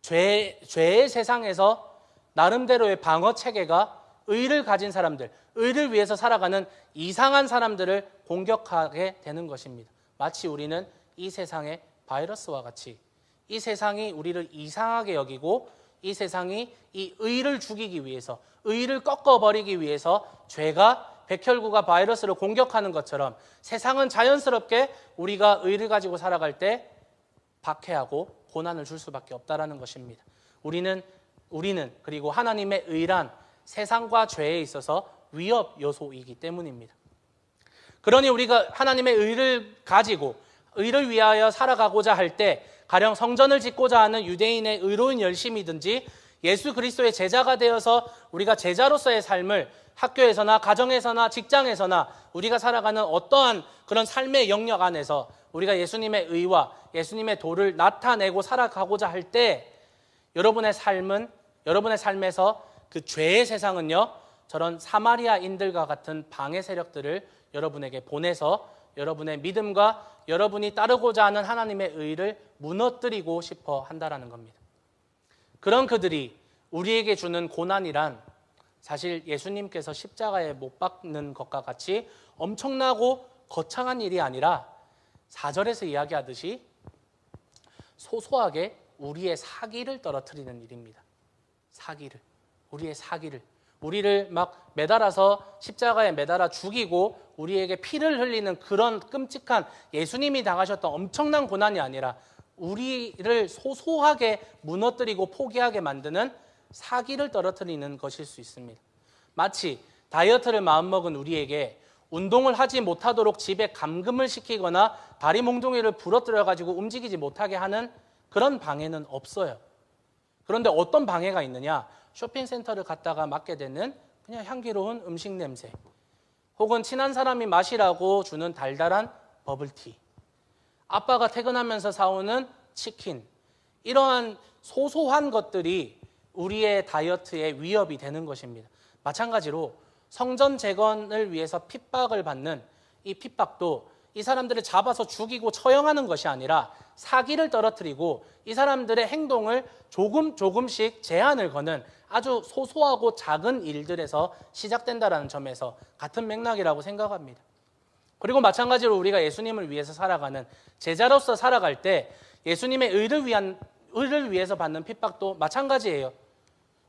죄의 세상에서 나름대로의 방어 체계가 의를 가진 사람들, 의를 위해서 살아가는 이상한 사람들을 공격하게 되는 것입니다. 마치 우리는 이 세상의 바이러스와 같이 이 세상이 우리를 이상하게 여기고 이 세상이 이 의를 죽이기 위해서, 의를 꺾어버리기 위해서 죄가 백혈구가 바이러스를 공격하는 것처럼 세상은 자연스럽게 우리가 의를 가지고 살아갈 때 박해하고 고난을 줄 수밖에 없다라는 것입니다. 우리는 그리고 하나님의 의란 세상과 죄에 있어서 위협 요소이기 때문입니다. 그러니 우리가 하나님의 의를 가지고 의를 위하여 살아가고자 할 때, 가령 성전을 짓고자 하는 유대인의 의로운 열심이든지 예수 그리스도의 제자가 되어서 우리가 제자로서의 삶을 학교에서나 가정에서나 직장에서나 우리가 살아가는 어떠한 그런 삶의 영역 안에서 우리가 예수님의 의와 예수님의 도를 나타내고 살아가고자 할 때 여러분의 삶은, 여러분의 삶에서 그 죄의 세상은요, 저런 사마리아인들과 같은 방해 세력들을 여러분에게 보내서 여러분의 믿음과 여러분이 따르고자 하는 하나님의 의를 무너뜨리고 싶어 한다라는 겁니다. 그런 그들이 우리에게 주는 고난이란 사실 예수님께서 십자가에 못 박는 것과 같이 엄청나고 거창한 일이 아니라 4절에서 이야기하듯이 소소하게 우리의 사기를 떨어뜨리는 일입니다. 사기를, 우리의 사기를, 우리를 막 매달아서 십자가에 매달아 죽이고 우리에게 피를 흘리는 그런 끔찍한 예수님이 당하셨던 엄청난 고난이 아니라 우리를 소소하게 무너뜨리고 포기하게 만드는 사기를 떨어뜨리는 것일 수 있습니다. 마치 다이어트를 마음먹은 우리에게 운동을 하지 못하도록 집에 감금을 시키거나 다리 몽둥이를 부러뜨려 가지고 움직이지 못하게 하는 그런 방해는 없어요. 그런데 어떤 방해가 있느냐? 쇼핑센터를 갔다가 맡게 되는 그냥 향기로운 음식 냄새, 혹은 친한 사람이 마시라고 주는 달달한 버블티, 아빠가 퇴근하면서 사오는 치킨, 이러한 소소한 것들이 우리의 다이어트에 위협이 되는 것입니다. 마찬가지로 성전 재건을 위해서 핍박을 받는 이 핍박도 이 사람들을 잡아서 죽이고 처형하는 것이 아니라 사기를 떨어뜨리고 이 사람들의 행동을 조금씩 제한을 거는 아주 소소하고 작은 일들에서 시작된다는 점에서 같은 맥락이라고 생각합니다. 그리고 마찬가지로 우리가 예수님을 위해서 살아가는 제자로서 살아갈 때 예수님의 의를 위해서 받는 핍박도 마찬가지예요.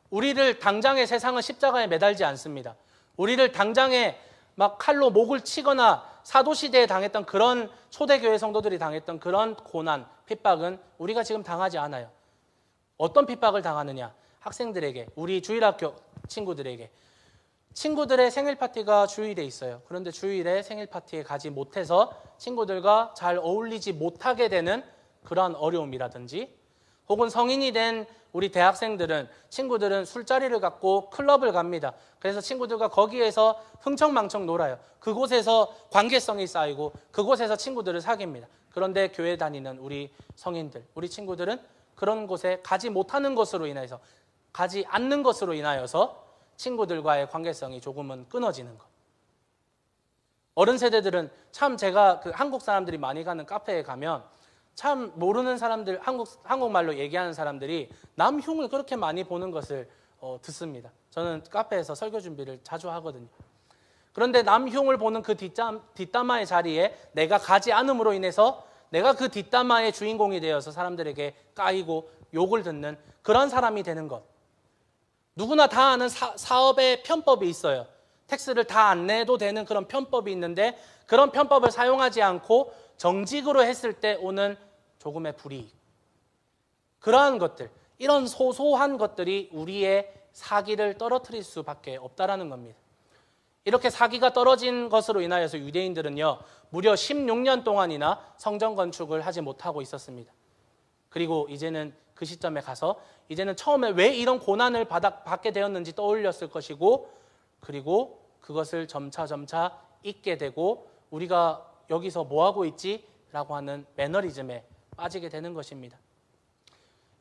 우리를 당장의 세상은 십자가에 매달지 않습니다. 우리를 당장에 막 칼로 목을 치거나 사도시대에 당했던 그런 초대교회 성도들이 당했던 그런 고난, 핍박은 우리가 지금 당하지 않아요. 어떤 핍박을 당하느냐? 학생들에게, 우리 주일학교 친구들에게. 친구들의 생일 파티가 주일에 있어요. 그런데 주일에 생일 파티에 가지 못해서 친구들과 잘 어울리지 못하게 되는 그러한 어려움이라든지, 혹은 성인이 된 우리 대학생들은, 친구들은 술자리를 갖고 클럽을 갑니다. 그래서 친구들과 거기에서 흥청망청 놀아요. 그곳에서 관계성이 쌓이고 그곳에서 친구들을 사귀입니다. 그런데 교회 다니는 우리 성인들, 우리 친구들은 그런 곳에 가지 못하는 것으로 인해서, 가지 않는 것으로 인하여서 친구들과의 관계성이 조금은 끊어지는 것. 어른 세대들은 참, 제가 그 한국 사람들이 많이 가는 카페에 가면 참 모르는 사람들, 한국말로 얘기하는 사람들이 남 흉을 그렇게 많이 보는 것을 듣습니다. 저는 카페에서 설교 준비를 자주 하거든요. 그런데 남 흉을 보는 그 뒷담화의 자리에 내가 가지 않음으로 인해서 내가 그 뒷담화의 주인공이 되어서 사람들에게 까이고 욕을 듣는 그런 사람이 되는 것. 누구나 다 아는 사업의 편법이 있어요. 텍스를 다 안 내도 되는 그런 편법이 있는데 그런 편법을 사용하지 않고 정직으로 했을 때 오는 조금의 불이익, 그러한 것들, 이런 소소한 것들이 우리의 사기를 떨어뜨릴 수밖에 없다라는 겁니다. 이렇게 사기가 떨어진 것으로 인하여서 유대인들은요, 무려 16년 동안이나 성전 건축을 하지 못하고 있었습니다. 그리고 이제는 그 시점에 가서 이제는 처음에 왜 이런 고난을 받게 되었는지 떠올렸을 것이고, 그리고 그것을 점차 잊게 되고 우리가 여기서 뭐하고 있지? 라고 하는 매너리즘에 빠지게 되는 것입니다.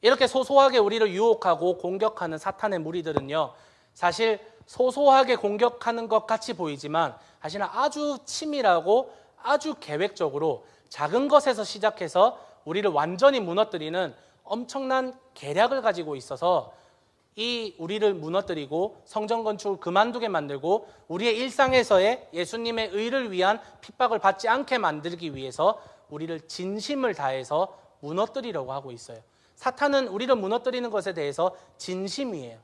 이렇게 소소하게 우리를 유혹하고 공격하는 사탄의 무리들은요, 사실 소소하게 공격하는 것 같이 보이지만 사실은 아주 치밀하고 아주 계획적으로 작은 것에서 시작해서 우리를 완전히 무너뜨리는 엄청난 계략을 가지고 있어서 이 우리를 무너뜨리고 성전 건축을 그만두게 만들고 우리의 일상에서의 예수님의 의를 위한 핍박을 받지 않게 만들기 위해서 우리를 진심을 다해서 무너뜨리려고 하고 있어요. 사탄은 우리를 무너뜨리는 것에 대해서 진심이에요.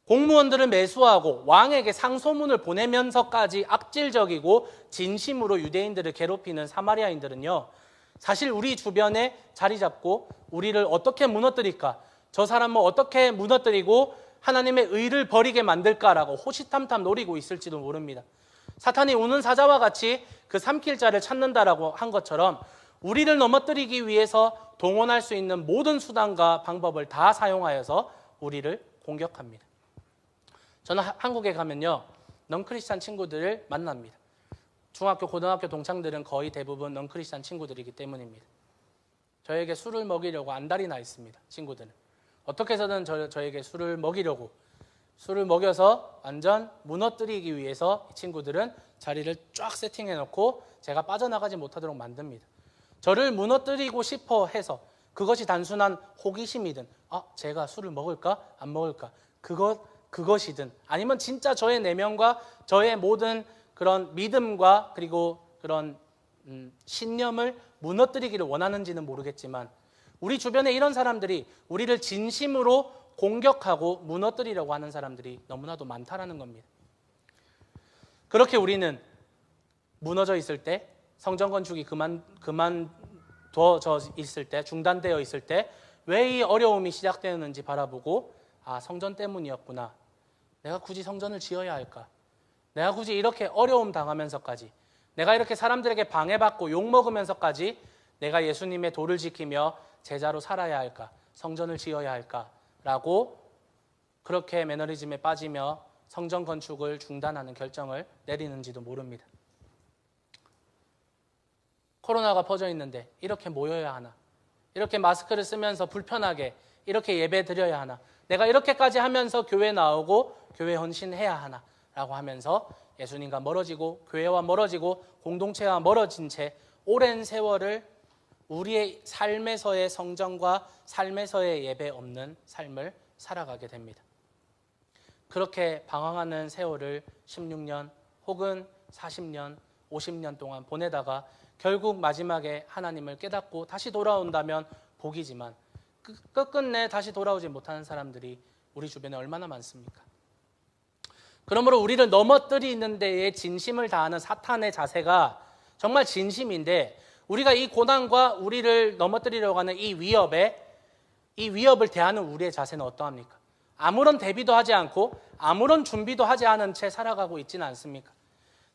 공무원들을 매수하고 왕에게 상소문을 보내면서까지 악질적이고 진심으로 유대인들을 괴롭히는 사마리아인들은요, 사실 우리 주변에 자리 잡고 우리를 어떻게 무너뜨릴까, 저 사람을 어떻게 무너뜨리고 하나님의 의를 버리게 만들까라고 호시탐탐 노리고 있을지도 모릅니다. 사탄이 우는 사자와 같이 그 삼킬 자를 찾는다라고 한 것처럼 우리를 넘어뜨리기 위해서 동원할 수 있는 모든 수단과 방법을 다 사용하여서 우리를 공격합니다. 저는 한국에 가면요, 넌크리스찬 친구들을 만납니다. 중학교, 고등학교 동창들은 거의 대부분 넌크리스찬 친구들이기 때문입니다. 저에게 술을 먹이려고 안달이 나 있습니다. 친구들은 어떻게 해서든 저에게 술을 먹여서 완전 무너뜨리기 위해서 이 친구들은 자리를 쫙 세팅해 놓고 제가 빠져나가지 못하도록 만듭니다. 저를 무너뜨리고 싶어 해서 그것이 단순한 호기심이든 제가 술을 먹을까 안 먹을까 그것이든 아니면 진짜 저의 내면과 저의 모든 그런 믿음과 그리고 그런 신념을 무너뜨리기를 원하는지는 모르겠지만 우리 주변에 이런 사람들이 우리를 진심으로 공격하고 무너뜨리려고 하는 사람들이 너무나도 많다라는 겁니다. 그렇게 우리는 무너져 있을 때, 성전 건축이 그만둬져 있을 때, 중단되어 있을 때 왜 이 어려움이 시작되었는지 바라보고 성전 때문이었구나. 내가 굳이 성전을 지어야 할까? 내가 굳이 이렇게 어려움 당하면서까지, 내가 이렇게 사람들에게 방해받고 욕먹으면서까지 내가 예수님의 도를 지키며 제자로 살아야 할까? 성전을 지어야 할까? 라고 그렇게 매너리즘에 빠지며 성전 건축을 중단하는 결정을 내리는지도 모릅니다. 코로나가 퍼져 있는데 이렇게 모여야 하나? 이렇게 마스크를 쓰면서 불편하게 이렇게 예배 드려야 하나? 내가 이렇게까지 하면서 교회 나오고 교회 헌신해야 하나? 라고 하면서 예수님과 멀어지고 교회와 멀어지고 공동체와 멀어진 채 오랜 세월을 우리의 삶에서의 성전과 삶에서의 예배 없는 삶을 살아가게 됩니다. 그렇게 방황하는 세월을 16년 혹은 40년, 50년 동안 보내다가 결국 마지막에 하나님을 깨닫고 다시 돌아온다면 복이지만 끝끝내 다시 돌아오지 못하는 사람들이 우리 주변에 얼마나 많습니까? 그러므로 우리를 넘어뜨리는 데에 진심을 다하는 사탄의 자세가 정말 진심인데 우리가 이 고난과 우리를 넘어뜨리려고 하는 이 위협을 대하는 우리의 자세는 어떠합니까? 아무런 대비도 하지 않고 아무런 준비도 하지 않은 채 살아가고 있지는 않습니까?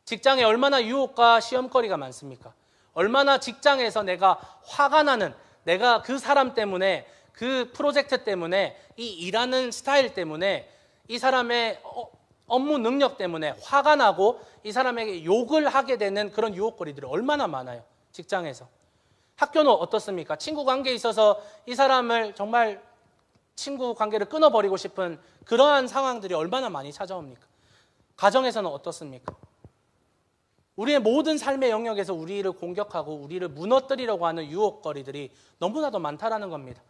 직장에 얼마나 유혹과 시험거리가 많습니까? 얼마나 직장에서 내가 화가 나는, 내가 그 사람 때문에, 그 프로젝트 때문에, 이 일하는 스타일 때문에, 이 사람의 업무 능력 때문에 화가 나고 이 사람에게 욕을 하게 되는 그런 유혹거리들이 얼마나 많아요. 직장에서. 학교는 어떻습니까? 친구 관계에 있어서 이 사람을 정말 친구 관계를 끊어버리고 싶은 그러한 상황들이 얼마나 많이 찾아옵니까? 가정에서는 어떻습니까? 우리의 모든 삶의 영역에서 우리를 공격하고 우리를 무너뜨리려고 하는 유혹거리들이 너무나도 많다라는 겁니다.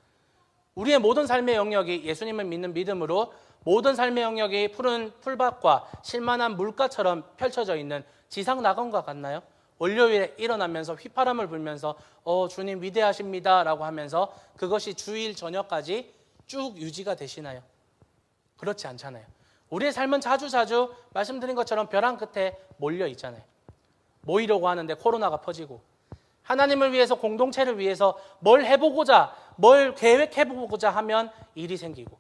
우리의 모든 삶의 영역이 예수님을 믿는 믿음으로 모든 삶의 영역이 푸른 풀밭과 실만한 물가처럼 펼쳐져 있는 지상 낙원과 같나요? 월요일에 일어나면서 휘파람을 불면서 주님 위대하십니다 라고 하면서 그것이 주일 저녁까지 쭉 유지가 되시나요? 그렇지 않잖아요. 우리의 삶은 자주 말씀드린 것처럼 벼랑 끝에 몰려 있잖아요. 모이려고 하는데 코로나가 퍼지고 하나님을 위해서 공동체를 위해서 뭘 해보고자 뭘 계획해보고자 하면 일이 생기고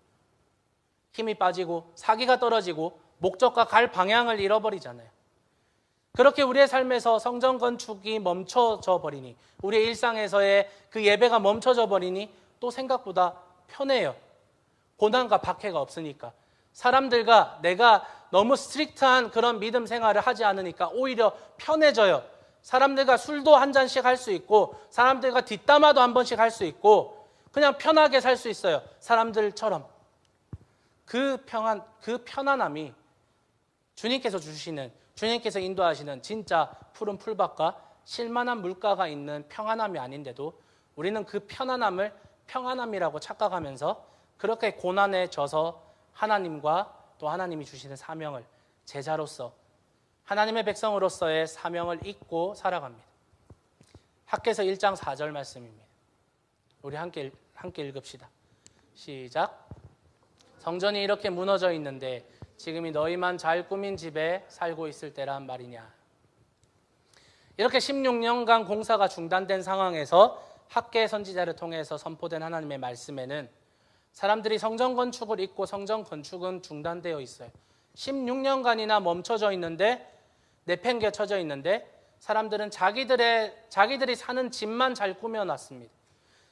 힘이 빠지고 사기가 떨어지고 목적과 갈 방향을 잃어버리잖아요. 그렇게 우리의 삶에서 성전 건축이 멈춰져 버리니 우리의 일상에서의 그 예배가 멈춰져 버리니 또 생각보다 편해요. 고난과 박해가 없으니까. 사람들과 내가 너무 스트릭트한 그런 믿음 생활을 하지 않으니까 오히려 편해져요. 사람들과 술도 한 잔씩 할 수 있고 사람들과 뒷담화도 한 번씩 할 수 있고 그냥 편하게 살 수 있어요. 사람들처럼. 그 편안함이 주님께서 주시는, 주님께서 인도하시는 진짜 푸른 풀밭과 실만한 물가가 있는 평안함이 아닌데도 우리는 그 편안함을 평안함이라고 착각하면서 그렇게 고난에 져서 하나님과 또 하나님이 주시는 사명을 제자로서 하나님의 백성으로서의 사명을 잊고 살아갑니다. 학개서 1장 4절 말씀입니다. 우리 함께 읽읍시다. 시작. 성전이 이렇게 무너져 있는데 지금이 너희만 잘 꾸민 집에 살고 있을 때란 말이냐. 이렇게 16년간 공사가 중단된 상황에서 학개 선지자를 통해서 선포된 하나님의 말씀에는 사람들이 성전 건축을 잊고 성전 건축은 중단되어 있어요. 16년간이나 멈춰져 있는데 내팽개쳐져 있는데 사람들은 자기들이 사는 집만 잘 꾸며놨습니다.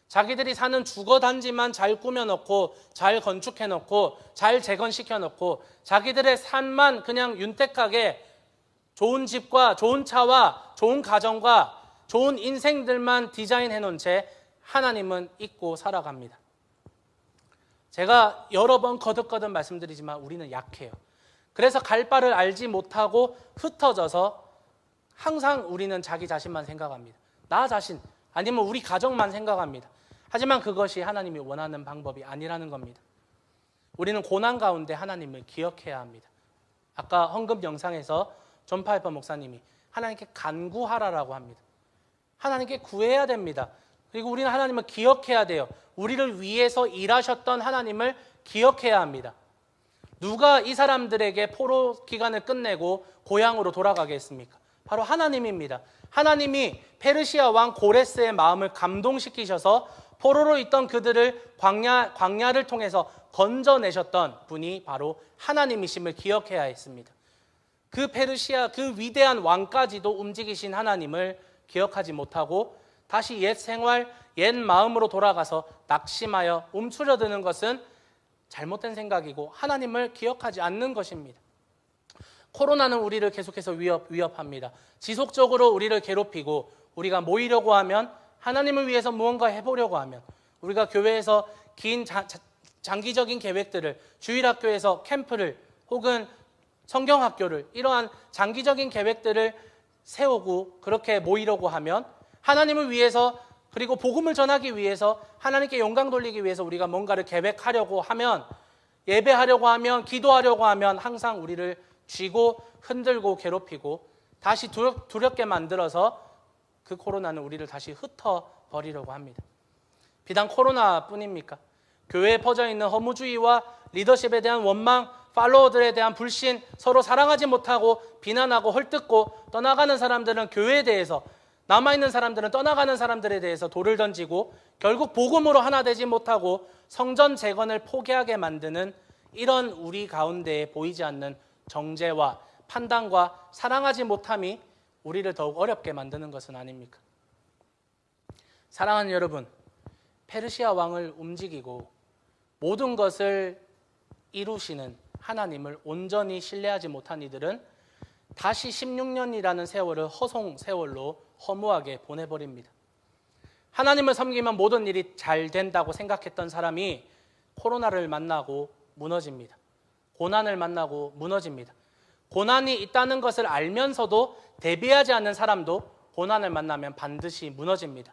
자기들이 사는 주거단지만 잘 꾸며놓고 잘 건축해놓고 잘 재건시켜놓고 자기들의 삶만 그냥 윤택하게 좋은 집과 좋은 차와 좋은 가정과 좋은 인생들만 디자인해놓은 채 하나님은 잊고 살아갑니다. 제가 여러 번 거듭거듭 말씀드리지만 우리는 약해요. 그래서 갈 바를 알지 못하고 흩어져서 항상 우리는 자기 자신만 생각합니다. 나 자신 아니면 우리 가정만 생각합니다. 하지만 그것이 하나님이 원하는 방법이 아니라는 겁니다. 우리는 고난 가운데 하나님을 기억해야 합니다. 아까 헌금 영상에서 존 파이퍼 목사님이 하나님께 간구하라라고 합니다. 하나님께 구해야 됩니다. 그리고 우리는 하나님을 기억해야 돼요. 우리를 위해서 일하셨던 하나님을 기억해야 합니다. 누가 이 사람들에게 포로 기간을 끝내고 고향으로 돌아가게 했습니까? 바로 하나님입니다. 하나님이 페르시아 왕 고레스의 마음을 감동시키셔서 포로로 있던 그들을 광야를 통해서 건져내셨던 분이 바로 하나님이심을 기억해야 했습니다. 그 페르시아 그 위대한 왕까지도 움직이신 하나님을 기억하지 못하고 다시 옛 생활, 옛 마음으로 돌아가서 낙심하여 움츠러드는 것은 잘못된 생각이고 하나님을 기억하지 않는 것입니다. 코로나는 우리를 계속해서 위협합니다. 지속적으로 우리를 괴롭히고 우리가 모이려고 하면 하나님을 위해서 무언가 해보려고 하면 우리가 교회에서 긴 장기적인 계획들을 주일학교에서 캠프를 혹은 성경학교를 이러한 장기적인 계획들을 세우고 그렇게 모이려고 하면 하나님을 위해서 그리고 복음을 전하기 위해서 하나님께 영광 돌리기 위해서 우리가 뭔가를 계획하려고 하면 예배하려고 하면 기도하려고 하면 항상 우리를 쥐고 흔들고 괴롭히고 다시 두렵게 만들어서 그 코로나는 우리를 다시 흩어버리려고 합니다. 비단 코로나뿐입니까? 교회에 퍼져있는 허무주의와 리더십에 대한 원망, 팔로워들에 대한 불신, 서로 사랑하지 못하고 비난하고 헐뜯고 떠나가는 사람들은 교회에 대해서 남아있는 사람들은 떠나가는 사람들에 대해서 돌을 던지고 결국 복음으로 하나 되지 못하고 성전 재건을 포기하게 만드는 이런 우리 가운데에 보이지 않는 정죄와 판단과 사랑하지 못함이 우리를 더욱 어렵게 만드는 것은 아닙니까? 사랑하는 여러분, 페르시아 왕을 움직이고 모든 것을 이루시는 하나님을 온전히 신뢰하지 못한 이들은 다시 16년이라는 세월을 허송 세월로 허무하게 보내버립니다. 하나님을 섬기면 모든 일이 잘 된다고 생각했던 사람이 코로나를 만나고 무너집니다. 고난을 만나고 무너집니다. 고난이 있다는 것을 알면서도 대비하지 않는 사람도 고난을 만나면 반드시 무너집니다.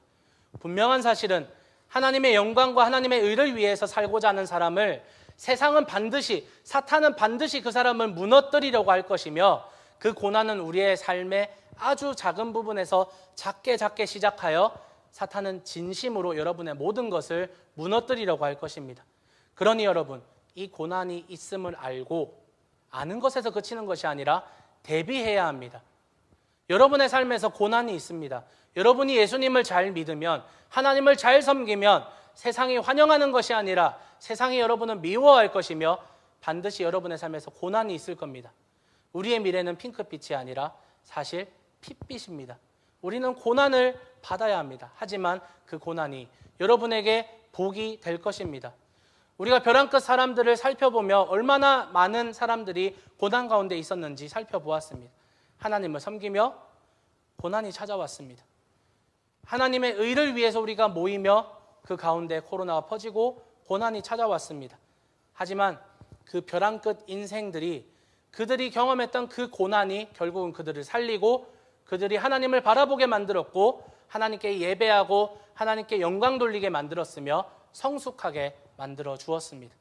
분명한 사실은 하나님의 영광과 하나님의 의를 위해서 살고자 하는 사람을 세상은 반드시, 사탄은 반드시 그 사람을 무너뜨리려고 할 것이며 그 고난은 우리의 삶의 아주 작은 부분에서 작게 시작하여 사탄은 진심으로 여러분의 모든 것을 무너뜨리려고 할 것입니다. 그러니 여러분, 이 고난이 있음을 알고 아는 것에서 그치는 것이 아니라 대비해야 합니다. 여러분의 삶에서 고난이 있습니다. 여러분이 예수님을 잘 믿으면, 하나님을 잘 섬기면 세상이 환영하는 것이 아니라 세상이 여러분을 미워할 것이며 반드시 여러분의 삶에서 고난이 있을 겁니다. 우리의 미래는 핑크빛이 아니라 사실 핏빛입니다. 우리는 고난을 받아야 합니다. 하지만 그 고난이 여러분에게 복이 될 것입니다. 우리가 벼랑 끝 사람들을 살펴보며 얼마나 많은 사람들이 고난 가운데 있었는지 살펴보았습니다. 하나님을 섬기며 고난이 찾아왔습니다. 하나님의 의를 위해서 우리가 모이며 그 가운데 코로나가 퍼지고 고난이 찾아왔습니다. 하지만 그 벼랑 끝 인생들이 그들이 경험했던 그 고난이 결국은 그들을 살리고 그들이 하나님을 바라보게 만들었고 하나님께 예배하고 하나님께 영광 돌리게 만들었으며 성숙하게 만들어 주었습니다.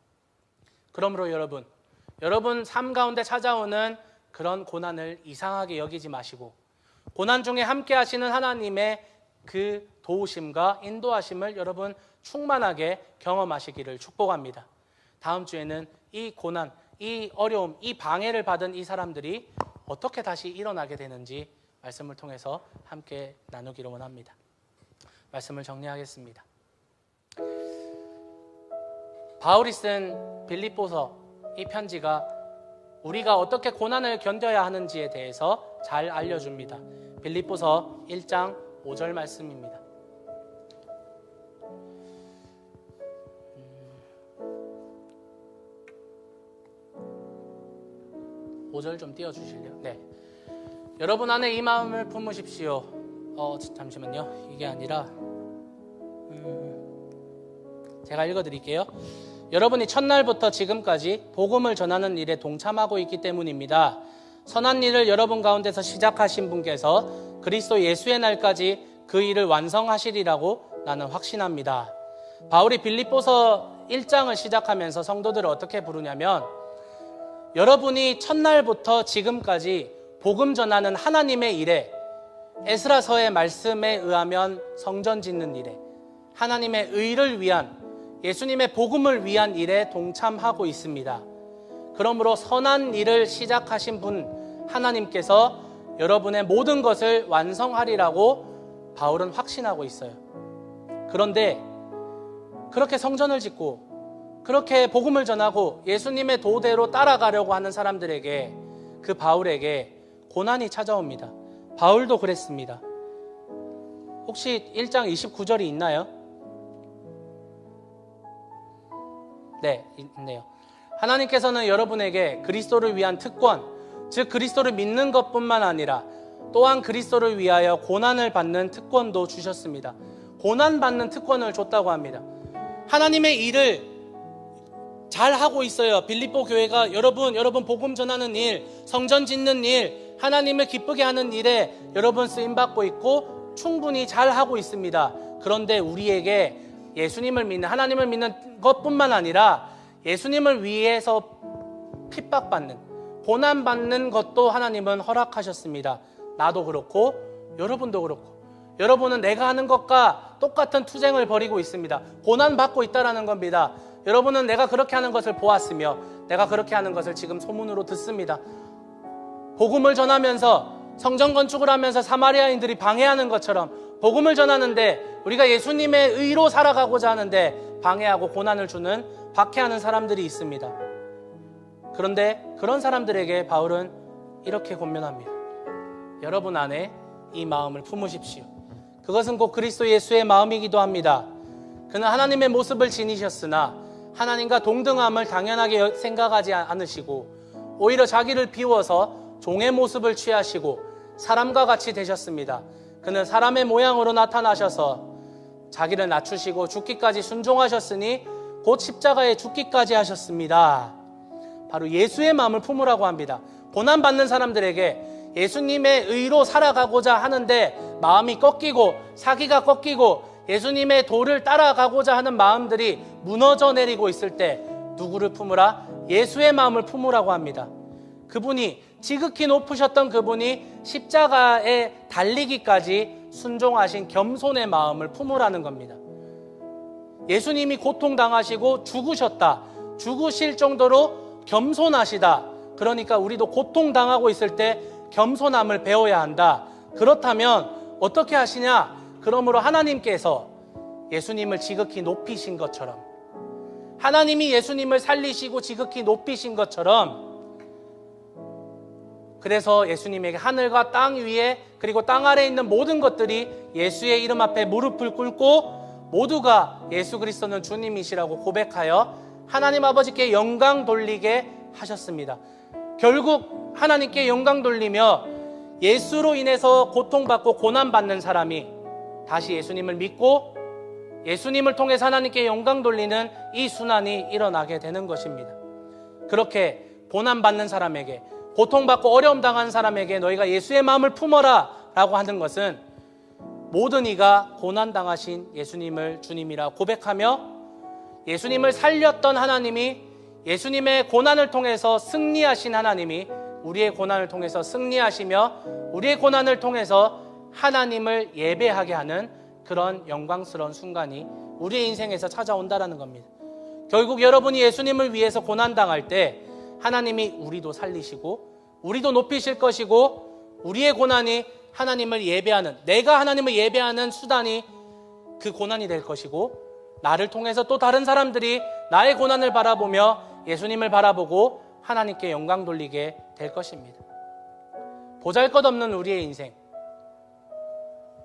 그러므로 여러분 삶 가운데 찾아오는 그런 고난을 이상하게 여기지 마시고 고난 중에 함께 하시는 하나님의 그 도우심과 인도하심을 여러분 충만하게 경험하시기를 축복합니다. 다음 주에는 이 고난, 이 어려움, 이 방해를 받은 이 사람들이 어떻게 다시 일어나게 되는지 말씀을 통해서 함께 나누기를 원합니다. 말씀을 정리하겠습니다. 바울이 쓴 빌립보서 이 편지가 우리가 어떻게 고난을 견뎌야 하는지에 대해서 잘 알려줍니다. 빌립보서 1장 5절 말씀입니다. 5절 좀 띄워주실래요? 네. 여러분 안에 이 마음을 품으십시오. 잠시만요. 이게 아니라 제가 읽어드릴게요. 여러분이 첫날부터 지금까지 복음을 전하는 일에 동참하고 있기 때문입니다. 선한 일을 여러분 가운데서 시작하신 분께서 그리스도 예수의 날까지 그 일을 완성하시리라고 나는 확신합니다. 바울이 빌립보서 1장을 시작하면서 성도들을 어떻게 부르냐면, 여러분이 첫날부터 지금까지 복음 전하는 하나님의 일에, 에스라서의 말씀에 의하면 성전 짓는 일에, 하나님의 의를 위한, 예수님의 복음을 위한 일에 동참하고 있습니다. 그러므로 선한 일을 시작하신 분 하나님께서 여러분의 모든 것을 완성하리라고 바울은 확신하고 있어요. 그런데 그렇게 성전을 짓고 그렇게 복음을 전하고 예수님의 도대로 따라가려고 하는 사람들에게, 그 바울에게 고난이 찾아옵니다. 바울도 그랬습니다. 혹시 1장 29절이 있나요? 네, 있네요. 하나님께서는 여러분에게 그리스도를 위한 특권, 즉 그리스도를 믿는 것뿐만 아니라 또한 그리스도를 위하여 고난을 받는 특권도 주셨습니다. 고난받는 특권을 줬다고 합니다. 하나님의 일을 잘 하고 있어요. 빌립보 교회가 여러분 복음 전하는 일, 성전 짓는 일, 하나님을 기쁘게 하는 일에 여러분 쓰임받고 있고 충분히 잘 하고 있습니다. 그런데 우리에게 예수님을 믿는, 하나님을 믿는 것뿐만 아니라 예수님을 위해서 핍박받는, 고난받는 것도 하나님은 허락하셨습니다. 나도 그렇고 여러분도 그렇고, 여러분은 내가 하는 것과 똑같은 투쟁을 벌이고 있습니다. 고난받고 있다는 겁니다. 여러분은 내가 그렇게 하는 것을 보았으며 내가 그렇게 하는 것을 지금 소문으로 듣습니다. 복음을 전하면서, 성전 건축을 하면서 사마리아인들이 방해하는 것처럼 복음을 전하는데, 우리가 예수님의 의로 살아가고자 하는데 방해하고 고난을 주는, 박해하는 사람들이 있습니다. 그런데 그런 사람들에게 바울은 이렇게 권면합니다. 여러분 안에 이 마음을 품으십시오. 그것은 곧 그리스도 예수의 마음이기도 합니다. 그는 하나님의 모습을 지니셨으나 하나님과 동등함을 당연하게 생각하지 않으시고 오히려 자기를 비워서 종의 모습을 취하시고 사람과 같이 되셨습니다. 그는 사람의 모양으로 나타나셔서 자기를 낮추시고 죽기까지 순종하셨으니 곧 십자가에 죽기까지 하셨습니다. 바로 예수의 마음을 품으라고 합니다. 고난받는 사람들에게 예수님의 의로 살아가고자 하는데 마음이 꺾이고 사기가 꺾이고 예수님의 도를 따라가고자 하는 마음들이 무너져 내리고 있을 때 누구를 품으라? 예수의 마음을 품으라고 합니다. 그분이, 지극히 높으셨던 그분이 십자가에 달리기까지 순종하신 겸손의 마음을 품으라는 겁니다. 예수님이 고통당하시고 죽으셨다, 죽으실 정도로 겸손하시다. 그러니까 우리도 고통당하고 있을 때 겸손함을 배워야 한다. 그렇다면 어떻게 하시냐? 그러므로 하나님께서 예수님을 지극히 높이신 것처럼, 하나님이 예수님을 살리시고 지극히 높이신 것처럼, 그래서 예수님에게 하늘과 땅 위에 그리고 땅 아래에 있는 모든 것들이 예수의 이름 앞에 무릎을 꿇고 모두가 예수 그리스도는 주님이시라고 고백하여 하나님 아버지께 영광 돌리게 하셨습니다. 결국 하나님께 영광 돌리며 예수로 인해서 고통받고 고난받는 사람이 다시 예수님을 믿고 예수님을 통해서 하나님께 영광 돌리는 이 순환이 일어나게 되는 것입니다. 그렇게 고난받는 사람에게, 고통받고 어려움 당하는 사람에게 너희가 예수의 마음을 품어라 라고 하는 것은 모든 이가 고난당하신 예수님을 주님이라 고백하며 예수님을 살렸던 하나님이, 예수님의 고난을 통해서 승리하신 하나님이 우리의 고난을 통해서 승리하시며 우리의 고난을 통해서 하나님을 예배하게 하는 그런 영광스러운 순간이 우리의 인생에서 찾아온다는 겁니다. 결국 여러분이 예수님을 위해서 고난당할 때 하나님이 우리도 살리시고 우리도 높이실 것이고 우리의 고난이 하나님을 예배하는, 내가 하나님을 예배하는 수단이 그 고난이 될 것이고 나를 통해서 또 다른 사람들이 나의 고난을 바라보며 예수님을 바라보고 하나님께 영광 돌리게 될 것입니다. 보잘것없는 우리의 인생,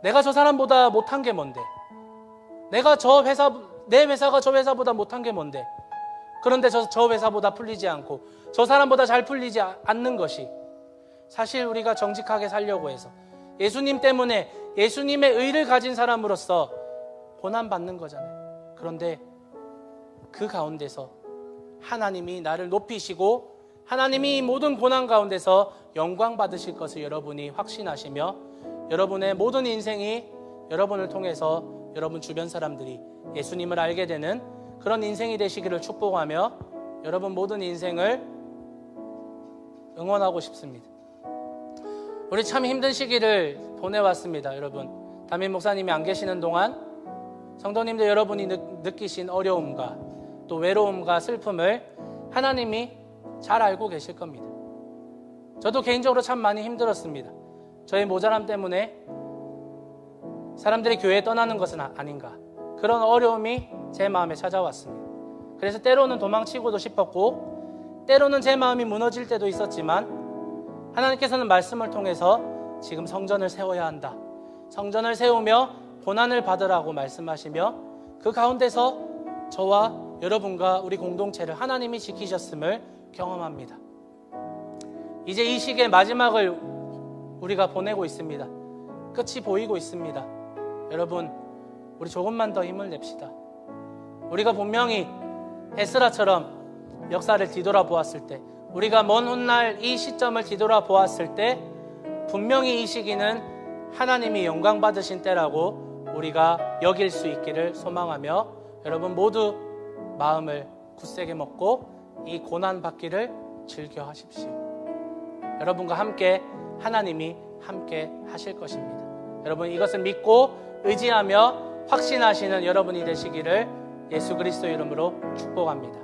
내가 저 사람보다 못한 게 뭔데? 내가 내 회사가 저 회사보다 못한 게 뭔데? 그런데 저 회사보다 풀리지 않고 저 사람보다 잘 풀리지 않는 것이, 사실 우리가 정직하게 살려고 해서 예수님 때문에 예수님의 의를 가진 사람으로서 고난받는 거잖아요. 그런데 그 가운데서 하나님이 나를 높이시고 하나님이 이 모든 고난 가운데서 영광 받으실 것을 여러분이 확신하시며 여러분의 모든 인생이 여러분을 통해서 여러분 주변 사람들이 예수님을 알게 되는 그런 인생이 되시기를 축복하며 여러분 모든 인생을 응원하고 싶습니다. 우리 참 힘든 시기를 보내왔습니다. 여러분, 담임 목사님이 안 계시는 동안 성도님들 여러분이 느끼신 어려움과 또 외로움과 슬픔을 하나님이 잘 알고 계실 겁니다. 저도 개인적으로 참 많이 힘들었습니다. 저의 모자람 때문에 사람들이 교회에 떠나는 것은 아닌가, 그런 어려움이 제 마음에 찾아왔습니다. 그래서 때로는 도망치고도 싶었고 때로는 제 마음이 무너질 때도 있었지만 하나님께서는 말씀을 통해서 지금 성전을 세워야 한다, 성전을 세우며 고난을 받으라고 말씀하시며 그 가운데서 저와 여러분과 우리 공동체를 하나님이 지키셨음을 경험합니다. 이제 이 시기의 마지막을 우리가 보내고 있습니다. 끝이 보이고 있습니다. 여러분, 우리 조금만 더 힘을 냅시다. 우리가 분명히 에스라처럼 역사를 뒤돌아보았을 때, 우리가 먼 훗날 이 시점을 뒤돌아보았을 때 분명히 이 시기는 하나님이 영광 받으신 때라고 우리가 여길 수 있기를 소망하며 여러분 모두 마음을 굳세게 먹고 이 고난 받기를 즐겨 하십시오. 여러분과 함께 하나님이 함께 하실 것입니다. 여러분, 이것을 믿고 의지하며 확신하시는 여러분이 되시기를 예수 그리스도 이름으로 축복합니다.